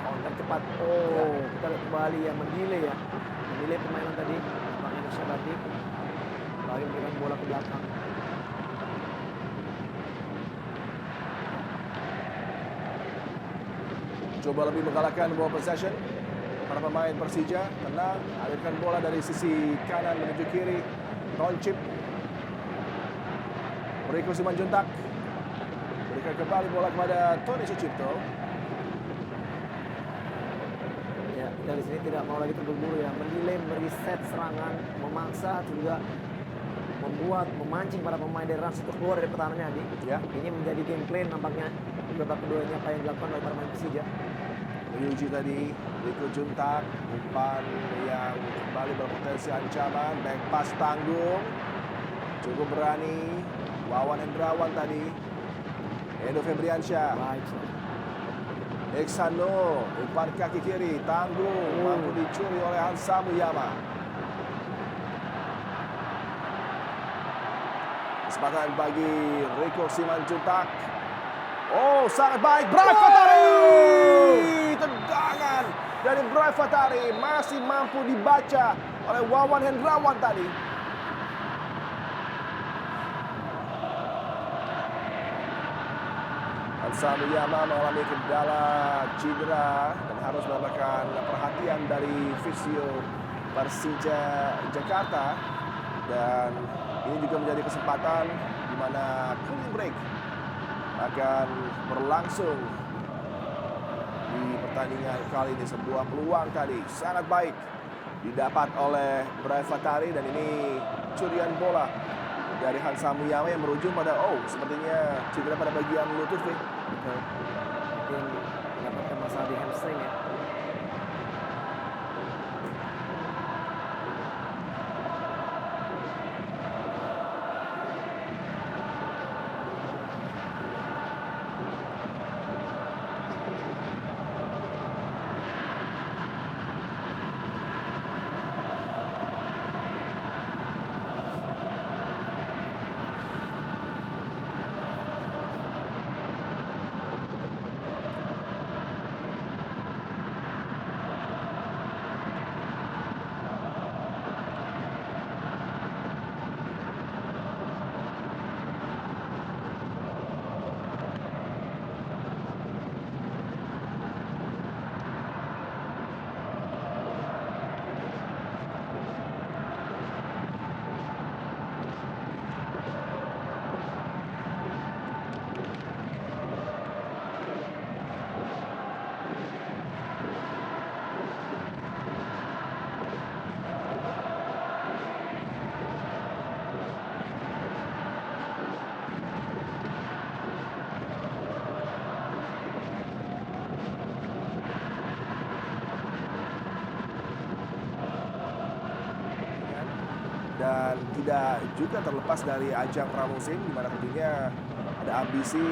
Counter cepat. Oh, kita lihat kembali yang mendelay ya. Mendelay permainan tadi. Nampaknya Manusia Bandi. Kembali memberikan bola ke belakang. Coba lebih menggalakkan ball possession. Para pemain Persija tenang, alirkan bola dari sisi kanan menuju kiri. Toncip. Riko Simanjuntak. Berikan kembali bola kepada Tony Sucipto. Ya, dari sini tidak mau lagi terburu-buru ya. Mendelay, mereset serangan, memaksa juga memancing para pemain dari Rans untuk keluar dari pertahanannya Adi. Ya. Ini menjadi game plan nampaknya babak keduanya apa yang dilakukan oleh para pemain Persija. Ryuji tadi, Riko Juntak, umpan yang kembali berpotensi ancaman, back pass tanggung, cukup berani, Wawan Hendrawan tadi, Edo Febriansyah, Baik. Eksano, umpan kaki kiri, tanggung, mampu dicuri oleh Hansa Muyama. Kesempatan bagi Riko Simanjuntak. Oh, sangat baik, Bright Fatari! Tendangan dari Bright Fatari masih mampu dibaca oleh Wawan Hendrawan tadi. Hansa Muyama mengalami kendala cedera dan harus mendapatkan perhatian dari fisio Persija Jakarta. Dan ini juga menjadi kesempatan di mana cooling break akan berlangsung di pertandingan kali ini. Sebuah peluang tadi sangat baik didapat oleh Bright Fatari dan ini curian bola dari Hansa Muyama yang berujung pada sepertinya cedera pada bagian lutut. Betul. Mungkin mendapatkan masalah di hamstring ya. dan tidak juga terlepas dari ajang pramusim di mana tentunya ada ambisi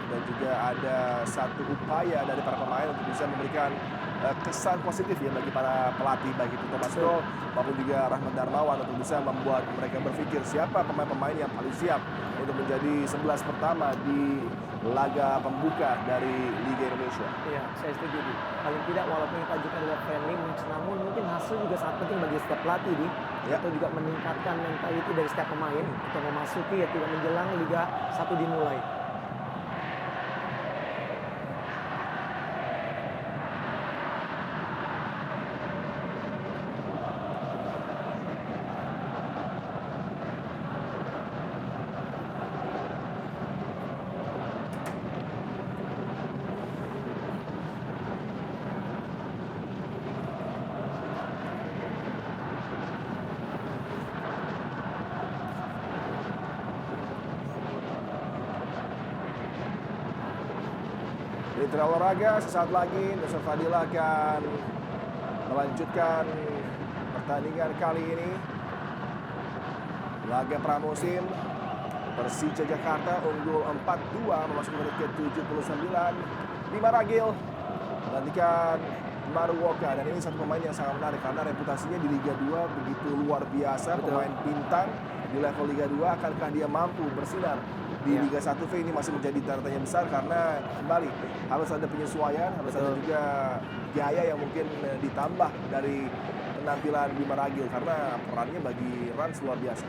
dan juga ada satu upaya dari para pemain untuk bisa memberikan kesan positif ya bagi para pelatih baik itu Thomas Doll maupun juga Rahmat Darmawan untuk bisa membuat mereka berpikir siapa pemain-pemain yang paling siap untuk menjadi 11 pertama di laga pembuka dari Liga Indonesia. Iya, saya setuju. Paling tidak walaupun kita juga adalah friendly match, namun mungkin hasil juga sangat penting bagi setiap pelatih di atau juga meningkatkan mentality dari setiap pemain untuk memasuki ya tidak menjelang Liga 1 dimulai. Mitra olahraga sesaat lagi Nusra Fadila akan melanjutkan pertandingan kali ini. Laga pramusim Persija Jakarta unggul 4-2 memasuki menit ke-79. Bima Ragil menggantikan Maruoka dan ini satu pemain yang sangat menarik karena reputasinya di Liga 2 begitu luar biasa. Betul. Pemain bintang di level Liga 2, akankah dia mampu bersinar di Ya. Liga 1V ini masih menjadi tanda tanya besar karena kembali harus ada penyesuaian, harus ada Betul. juga gaya yang mungkin ditambah dari penampilan Bima Ragil karena perannya bagi Rans luar biasa.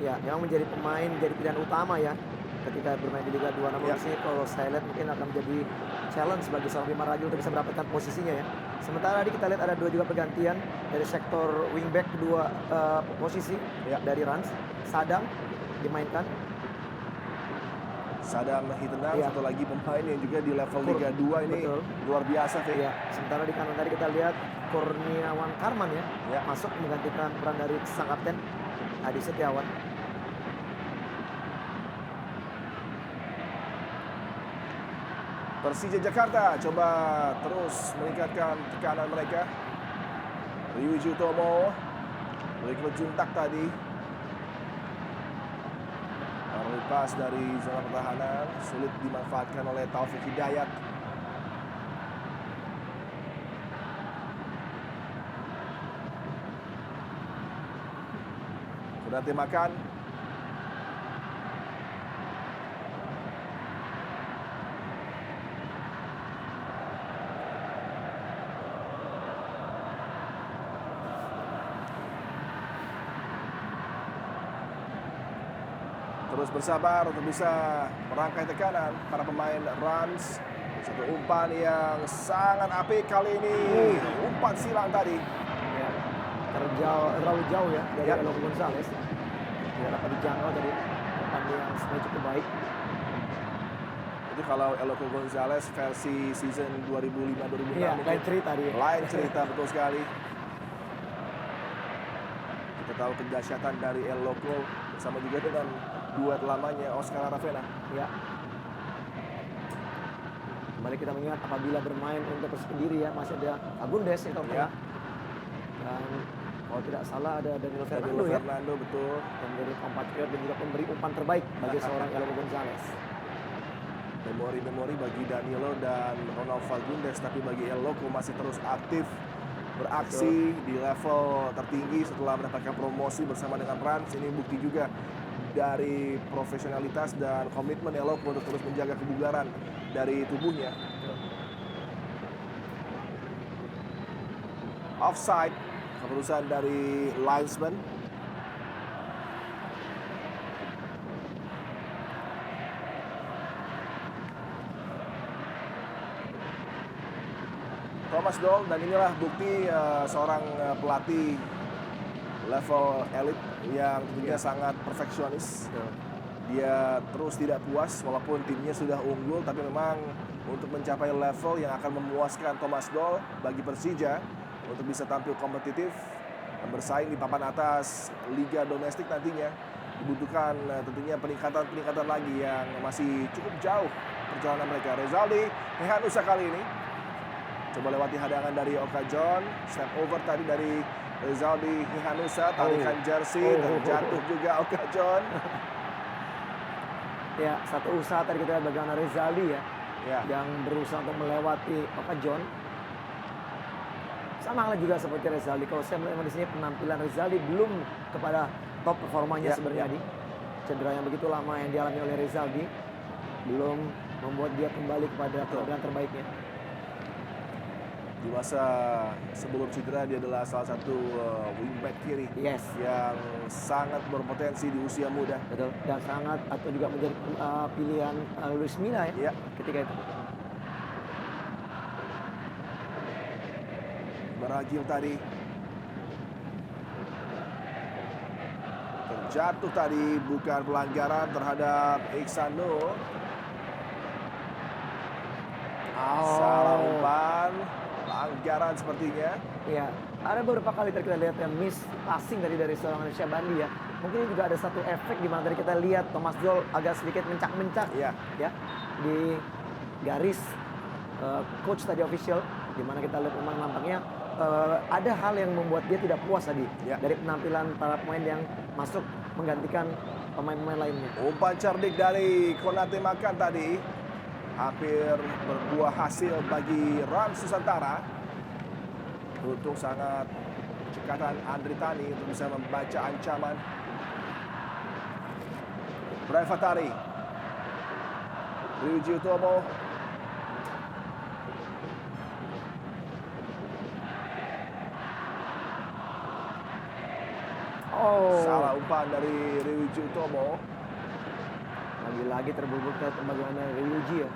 Ya, memang menjadi pemain jadi pilihan utama ya ketika bermain di Liga 2. Namun Ya. di sini kalau saya lihat mungkin akan menjadi challenge bagi seorang Bima Ragil untuk bisa mendapatkan posisinya ya. Sementara tadi kita lihat ada dua juga pergantian dari sektor wingback kedua posisi Ya. dari Rans. Sadam dimainkan. Sadam Hitenang, Ya. satu lagi pemain yang juga di level Kur- Liga 2 ini betul. luar biasa, Fik. Ya, sementara di kanan tadi kita lihat Kurniawan Karman ya, Ya. masuk menggantikan peran dari sang kapten Adi Setiawan. Persija Jakarta coba terus meningkatkan tekanan mereka. Ryuji Utomo berikut Juntak tadi. Pas dari zona pertahanan sulit dimanfaatkan oleh Taufik Hidayat. Sudah tembakan. Terus bersabar untuk bisa merangkai tekanan para pemain Rans. Satu umpan yang sangat apik kali ini. Umpan silang tadi. Ya, terlalu jauh ya dari Ya. Elo Gonzalez. Tidak dapat dijangkau dari umpan yang sebenarnya cukup baik. Itu kalau Eloko Gonzalez versi season 2005-2006 Iya, mungkin lain cerita dia. lain cerita betul sekali. Kita tahu kedahsyatan dari Eloko bersama juga dengan duet lamanya Oscar Aravena. Ya. Kembali kita mengingat apabila bermain untuk sendiri ya masih ada Agundes yang Ya. dan kalau tidak salah ada Danilo Fernando Danilo ya. Fernando betul. Dan menjadi kompatriot dan juga pemberi umpan terbaik bagi seorang Elo Gonzalez. Memori-memori bagi Danilo dan Ronald Fagundes, tapi bagi Eloko masih terus aktif beraksi di level tertinggi setelah mendapatkan promosi bersama dengan Rans. Ini bukti juga dari profesionalitas dan komitmen Eloko untuk terus menjaga kebugaran dari tubuhnya. Offside, keputusan dari linesman. Thomas Doll, dan inilah bukti seorang pelatih level elit yang tentunya sangat perfeksionis. Dia terus tidak puas walaupun timnya sudah unggul, tapi memang untuk mencapai level yang akan memuaskan Thomas Doll bagi Persija untuk bisa tampil kompetitif dan bersaing di papan atas Liga Domestik nantinya dibutuhkan tentunya peningkatan lagi yang masih cukup jauh perjalanan mereka. Rezaldi Hehanusa kali ini coba lewati hadangan dari Oka John, step over tadi dari Rizaldi Hanusa, tarikan jersey dan jatuh juga Oka John. Ya, satu usaha tadi kita lihat bagaimana Rizaldi ya, Ya, yang berusaha untuk melewati Oka John. Sama halnya juga seperti Rizaldi. Kalau saya melihat di sini penampilan Rizaldi belum kepada top performanya Ya, sebenarnya ya. Adi. Cedera yang begitu lama yang dialami oleh Rizaldi belum membuat dia kembali kepada penampilan terbaiknya. di masa sebelum cedera dia adalah salah satu wingback kiri Yes, yang sangat berpotensi di usia muda. betul. Dan sangat atau juga menjadi pilihan Luis Milla ya Ya, ketika itu. Beragil tadi. Terjatuh tadi, bukan pelanggaran terhadap Iksano. Salah umpan, pelanggaran sepertinya. Ya, ada beberapa kali tadi kita lihat yang miss passing dari seorang Syabandi ya. Mungkin ini juga ada satu efek di mana tadi kita lihat Thomas Doll agak sedikit mencak-mencak Iya. ya di garis coach tadi official, di mana kita lihat memang nampaknya ada hal yang membuat dia tidak puas tadi Ya. dari penampilan para pemain yang masuk menggantikan pemain-pemain lainnya. Umpan cerdik dari Konate Makan tadi hampir berbuah hasil bagi Rans Nusantara. Beruntung sangat cekatan Andri Tani untuk bisa membaca ancaman. Braifatari, Ryuji Utomo, Oh, salah umpan dari Ryuji Utomo. lagi-lagi terburu-buru ke bagaimana Ryuji ya.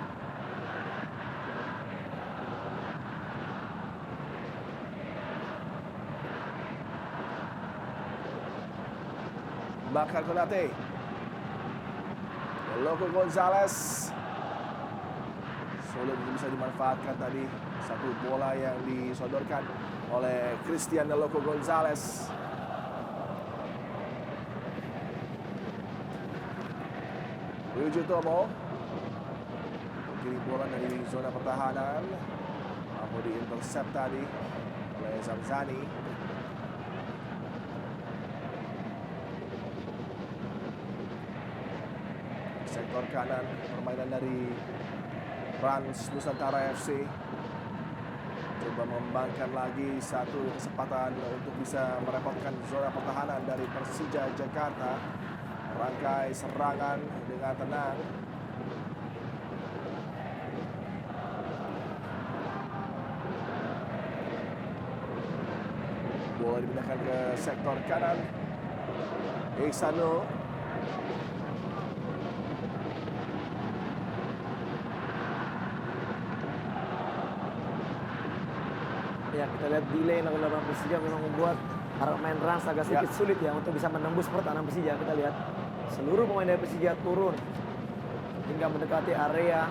Bakar Konate, Loco Gonzalez, sulit bisa dimanfaatkan tadi satu bola yang disodorkan oleh Christian Loco Gonzalez. Ryuji Utomo kirim bola dari zona pertahanan, mampu diintercept tadi oleh Zamzani. Sektor kanan permainan dari Rans Nusantara FC coba mengembangkan lagi satu kesempatan untuk bisa merepotkan zona pertahanan dari Persija Jakarta. Rangkai serangan dengan tenang. Bola dipindahkan ke sektor kanan. Iksano. Ya, kita lihat delay yang dilakukan Persija memang membuat para pemain Rans agak sedikit sulit ya untuk bisa menembus pertahanan Persija. Kita lihat seluruh pemain dari Persija turun hingga mendekati area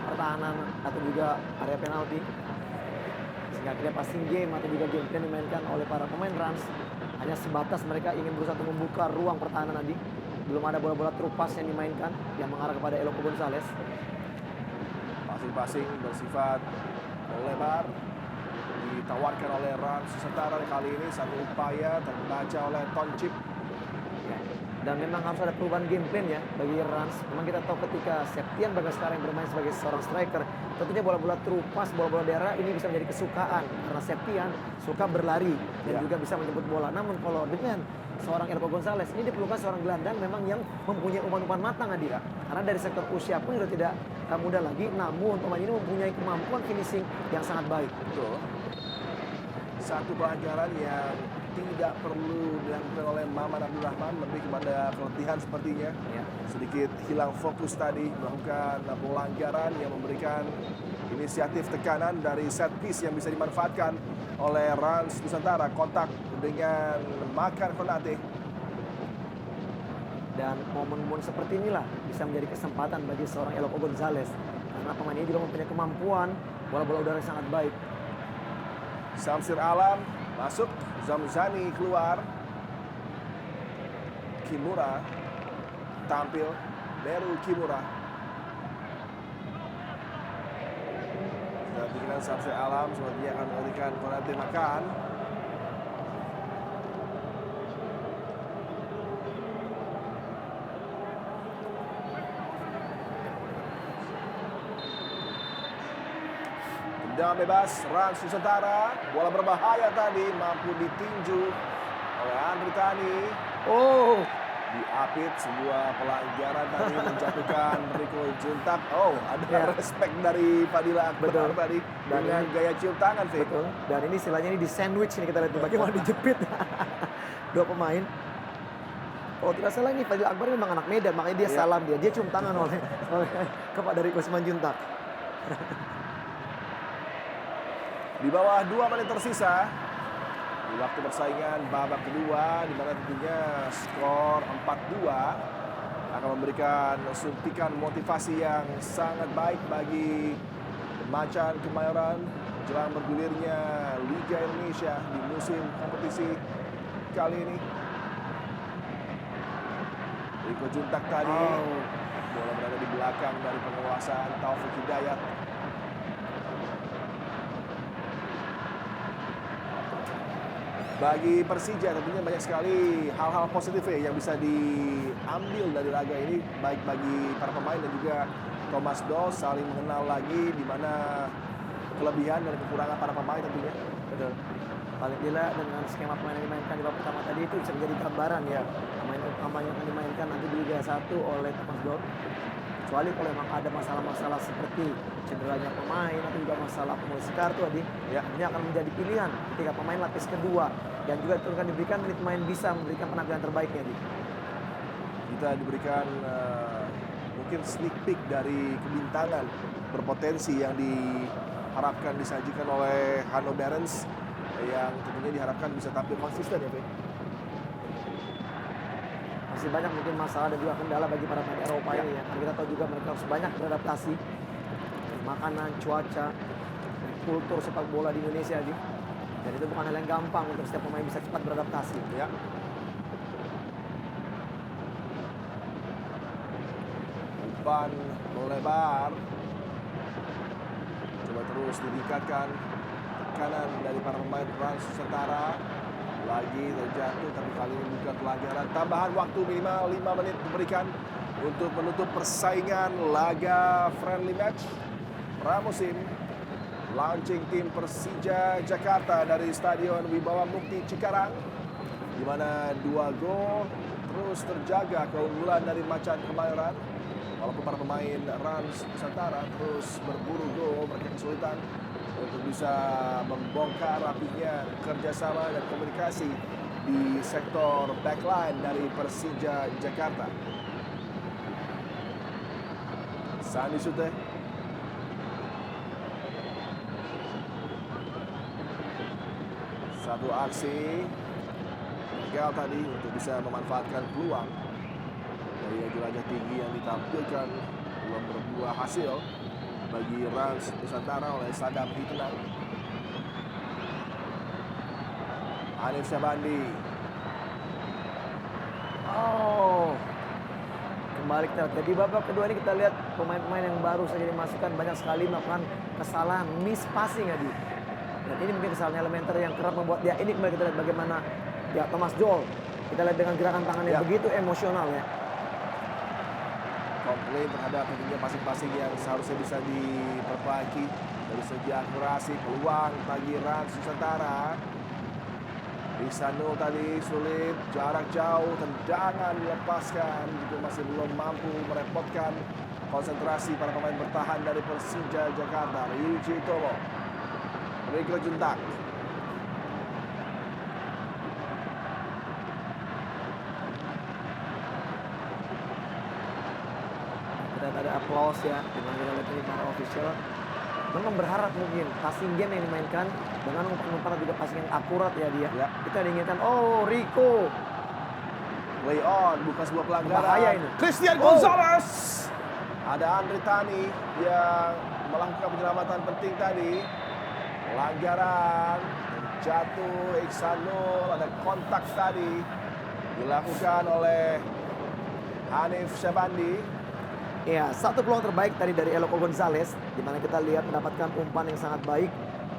pertahanan atau juga area penalti. Sehingga akhirnya passing game atau juga game plan dimainkan oleh para pemain Rans hanya sebatas mereka ingin berusaha untuk membuka ruang pertahanan tadi. Belum ada bola-bola true pass yang dimainkan yang mengarah kepada Eloco Gonzalez. Passing-passing bersifat lebar ditawarkan oleh Rans Nusantara kali ini. Satu upaya terbaca oleh Toncip. Ya. Dan memang harus ada perubahan game plan ya bagi Rans. Memang kita tahu ketika Septian Bagaskara yang bermain sebagai seorang striker, tentunya bola-bola true pass, bola-bola daerah ini bisa menjadi kesukaan karena Septian suka berlari dan juga bisa menjemput bola. Namun kalau dengan seorang Eloco Gonzalez ini diperlukan seorang gelandang memang yang mempunyai umpan-umpan matang Adi. Karena dari sektor usia pun sudah tidak muda lagi, namun pemain ini mempunyai kemampuan finishing yang sangat baik. Betul. Satu pelanggaran yang tidak perlu dilakukan oleh Maman Abdurrahman, lebih kepada keletihan sepertinya. Ya. Sedikit hilang fokus tadi melakukan pelanggaran yang memberikan inisiatif tekanan dari set piece yang bisa dimanfaatkan oleh Rans Nusantara. Kontak dengan Makar Konate. Dan momen-momen seperti inilah bisa menjadi kesempatan bagi seorang Eloco Gonzalez. Karena pemain ini juga mempunyai kemampuan bola-bola udara yang sangat baik. Samsir Alam masuk, Zamzani keluar. Kimura tampil, Meru Kimura. Perhatikan Samsir Alam sepertinya akan memberikan Konate makan. Tendangan bebas, Rans Nusantara. Bola berbahaya tadi, mampu ditinju oleh Andri Tani. Oh, Diapit sebuah pelanggaran tadi menjatuhkan Rico Juntak. Oh, ada Ya. respect dari Fadila Akbar Betul. tadi Dan dengan ini- gaya cium tangan, Vic. betul. Dan ini istilahnya ini di sandwich ini kita lihat nih, bagaimana dijepit dua pemain. Kalau tidak salah ini Fadil Akbar memang anak Medan, makanya dia Iya. salam dia cium tangan oleh kepada Rico Simanjuntak. Di bawah 2 menit tersisa di waktu persaingan babak kedua, di mana tentunya skor 4-2 akan memberikan suntikan motivasi yang sangat baik bagi Macan Kemayoran jelang bergulirnya Liga Indonesia di musim kompetisi kali ini. Rico Juntak tadi, Oh. bola berada di belakang dari penguasaan Taufik Hidayat. Bagi Persija tentunya banyak sekali hal-hal positif yang bisa diambil dari laga ini, baik bagi para pemain dan juga Thomas Doll saling mengenal lagi di mana kelebihan dan kekurangan para pemain tentunya. Betul. Paling tidak dengan skema pemain yang dimainkan di babak pertama tadi itu bisa menjadi gambaran ya. Pemain utama yang akan dimainkan nanti di Liga 1 oleh Thomas Doll. Kecuali kalau memang ada masalah-masalah seperti cederanya pemain atau juga masalah akumulasi kartu tadi, Ya. ini akan menjadi pilihan ketika pemain lapis kedua dan juga itu akan diberikan menit main bisa memberikan penampilan terbaiknya di. Kita diberikan mungkin sneak peek dari kebintangan berpotensi yang diharapkan disajikan oleh Hanno Berens yang tentunya diharapkan bisa tampil konsisten ya, Vic. Masih banyak mungkin masalah dan juga kendala bagi para pemain Eropa Ya. ini ya. Karena kita tahu juga mereka harus banyak beradaptasi makanan, cuaca, kultur sepak bola di Indonesia di. Dan itu bukan hal yang gampang untuk setiap pemain bisa cepat beradaptasi. Ya. Umpan melebar. Coba terus ditingkatkan tekanan dari para pemain Rans Nusantara. Lagi terjatuh tapi kali ini bukan pelanggaran. Tambahan waktu minimal 5 menit diberikan untuk menutup persaingan laga friendly match pramusim. Launching tim Persija Jakarta dari Stadion Wibawa Mukti Cikarang, di mana 2 gol terus terjaga keunggulan dari Macan Kemayoran. Walaupun para pemain Rans Nusantara terus berburu gol, mereka kesulitan untuk bisa membongkar rapinya kerjasama dan komunikasi di sektor backline dari Persija Jakarta. Sandi Sute. Satu aksi gagal tadi untuk bisa memanfaatkan peluang dari jelajah tinggi yang ditampilkan belum berbuah hasil bagi Rans Nusantara oleh Sadam Hitenang. Hanif Syabandi. Oh, kembali kita lihat. Jadi babak kedua ini kita lihat pemain-pemain yang baru saja dimasukkan banyak sekali melakukan kesalahan miss passing ya di. Dan ini mungkin kesalahan elementer yang kerap membuat dia ini kembali kita lihat bagaimana ya Thomas Doll. Kita lihat dengan gerakan tangan yang Ya. begitu emosional ya. Komplain terhadap tentunya passing-passing yang seharusnya bisa diperbaiki dari segi akurasi peluang bagi Rans Nusantara. Isanul tadi sulit, jarak jauh, tendangan dilepaskan juga masih belum mampu merepotkan konsentrasi para pemain bertahan dari Persija Jakarta. Ryuji Tomo, Rico Juntak. Kita lihat ada applause ya dengan kita lihat ini para official. Memang berharap mungkin passing game yang dimainkan dengan umpan-umpan juga passing yang akurat ya dia. Ya. Kita diinginkan oh Rico. Play on, bukan sebuah pelanggaran. Bahaya ini. Christian Oh. Gonzalez. Ada Andri Tani yang melakukan penyelamatan penting tadi. Pelanggaran, jatuh Iksanul, ada kontak tadi dilakukan oleh Hanif Syabandi. Ya, satu peluang terbaik tadi dari Eloko Gonzalez, di mana kita lihat mendapatkan umpan yang sangat baik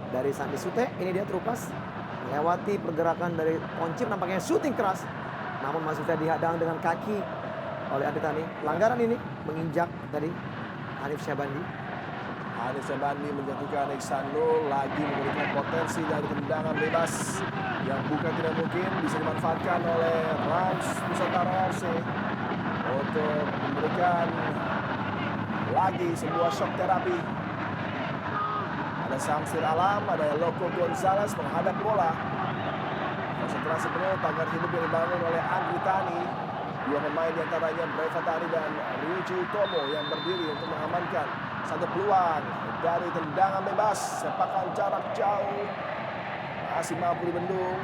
dari Sandi Sute. Ini dia terupas melewati pergerakan dari Poncim, nampaknya shooting keras, namun masih bisa dihadang dengan kaki oleh Andri Tani. Pelanggaran ini menginjak tadi Hanif Syabandi. Anis Sabandi menjatuhkan Iksanul, lagi memberikan potensi dari tendangan bebas yang bukan tidak mungkin bisa dimanfaatkan oleh Rans Nusantara FC untuk memberikan lagi sebuah shock terapi. Ada Samsir Alam, ada Loco Gonzalez menghadap bola. Konsentrasi penuh tagar hidup yang dibangun oleh Andri Tani. Dua pemain diantaranya Breva Tani dan Ryuji Tomo yang berdiri untuk mengamankan satu peluang dari tendangan bebas. Sepakan jarak jauh masih mampu dibendung.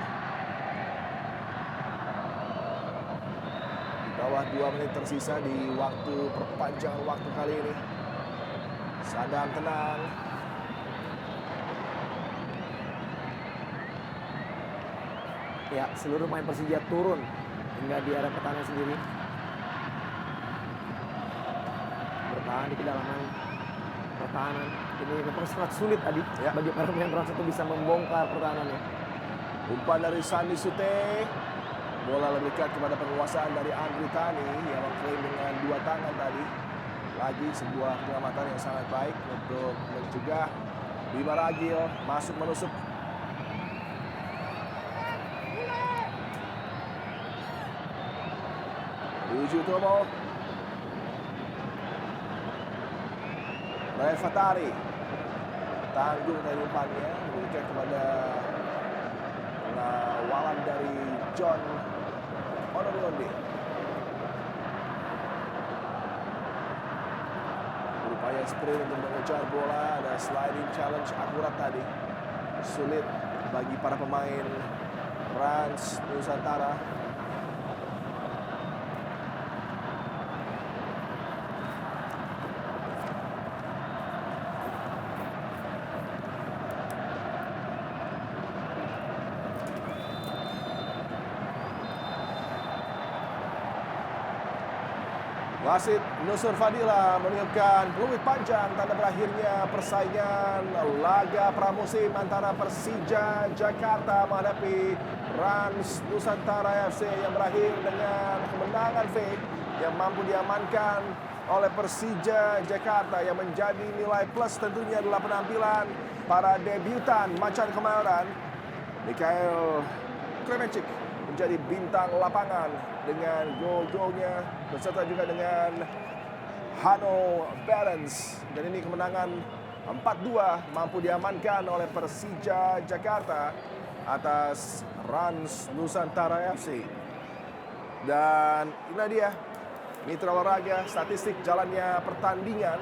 Di bawah 2 menit tersisa di waktu perpanjangan waktu kali ini. Sadam tenang. Ya, seluruh pemain Persija turun hingga di area pertahanan sendiri. Bertahan di kedalaman pertahanan. Ini memang sangat sulit tadi bagi para pemain Rans itu bisa membongkar pertahanannya. Umpan dari Sandi Sute. Bola lebih dekat kepada penguasaan dari Andri Tani yang mengklaim dengan 2 tangan tadi. Lagi sebuah pengamatan yang sangat baik untuk mencegah Bima Ragil masuk menusuk. Ryuji Tomo. Breva Tari. Tanggung dari umpannya, memberikan kepada pengawalan dari John Onodionde. Berupaya sprint untuk mengejar bola, ada sliding challenge akurat tadi. Sulit bagi para pemain Rans Nusantara. Wasit Nusur Fadila meniupkan peluit panjang tanda berakhirnya persaingan laga pramusim antara Persija Jakarta menghadapi Rans Nusantara FC yang berakhir dengan kemenangan V yang mampu diamankan oleh Persija Jakarta yang menjadi nilai plus tentunya adalah penampilan para debutan Macan Kemayoran. Mikhail Kremencik menjadi bintang lapangan dengan gol-golnya beserta juga dengan Hano Balance, dan ini kemenangan 4-2 mampu diamankan oleh Persija Jakarta atas Rans Nusantara FC. Dan inilah dia mitra olahraga statistik jalannya pertandingan.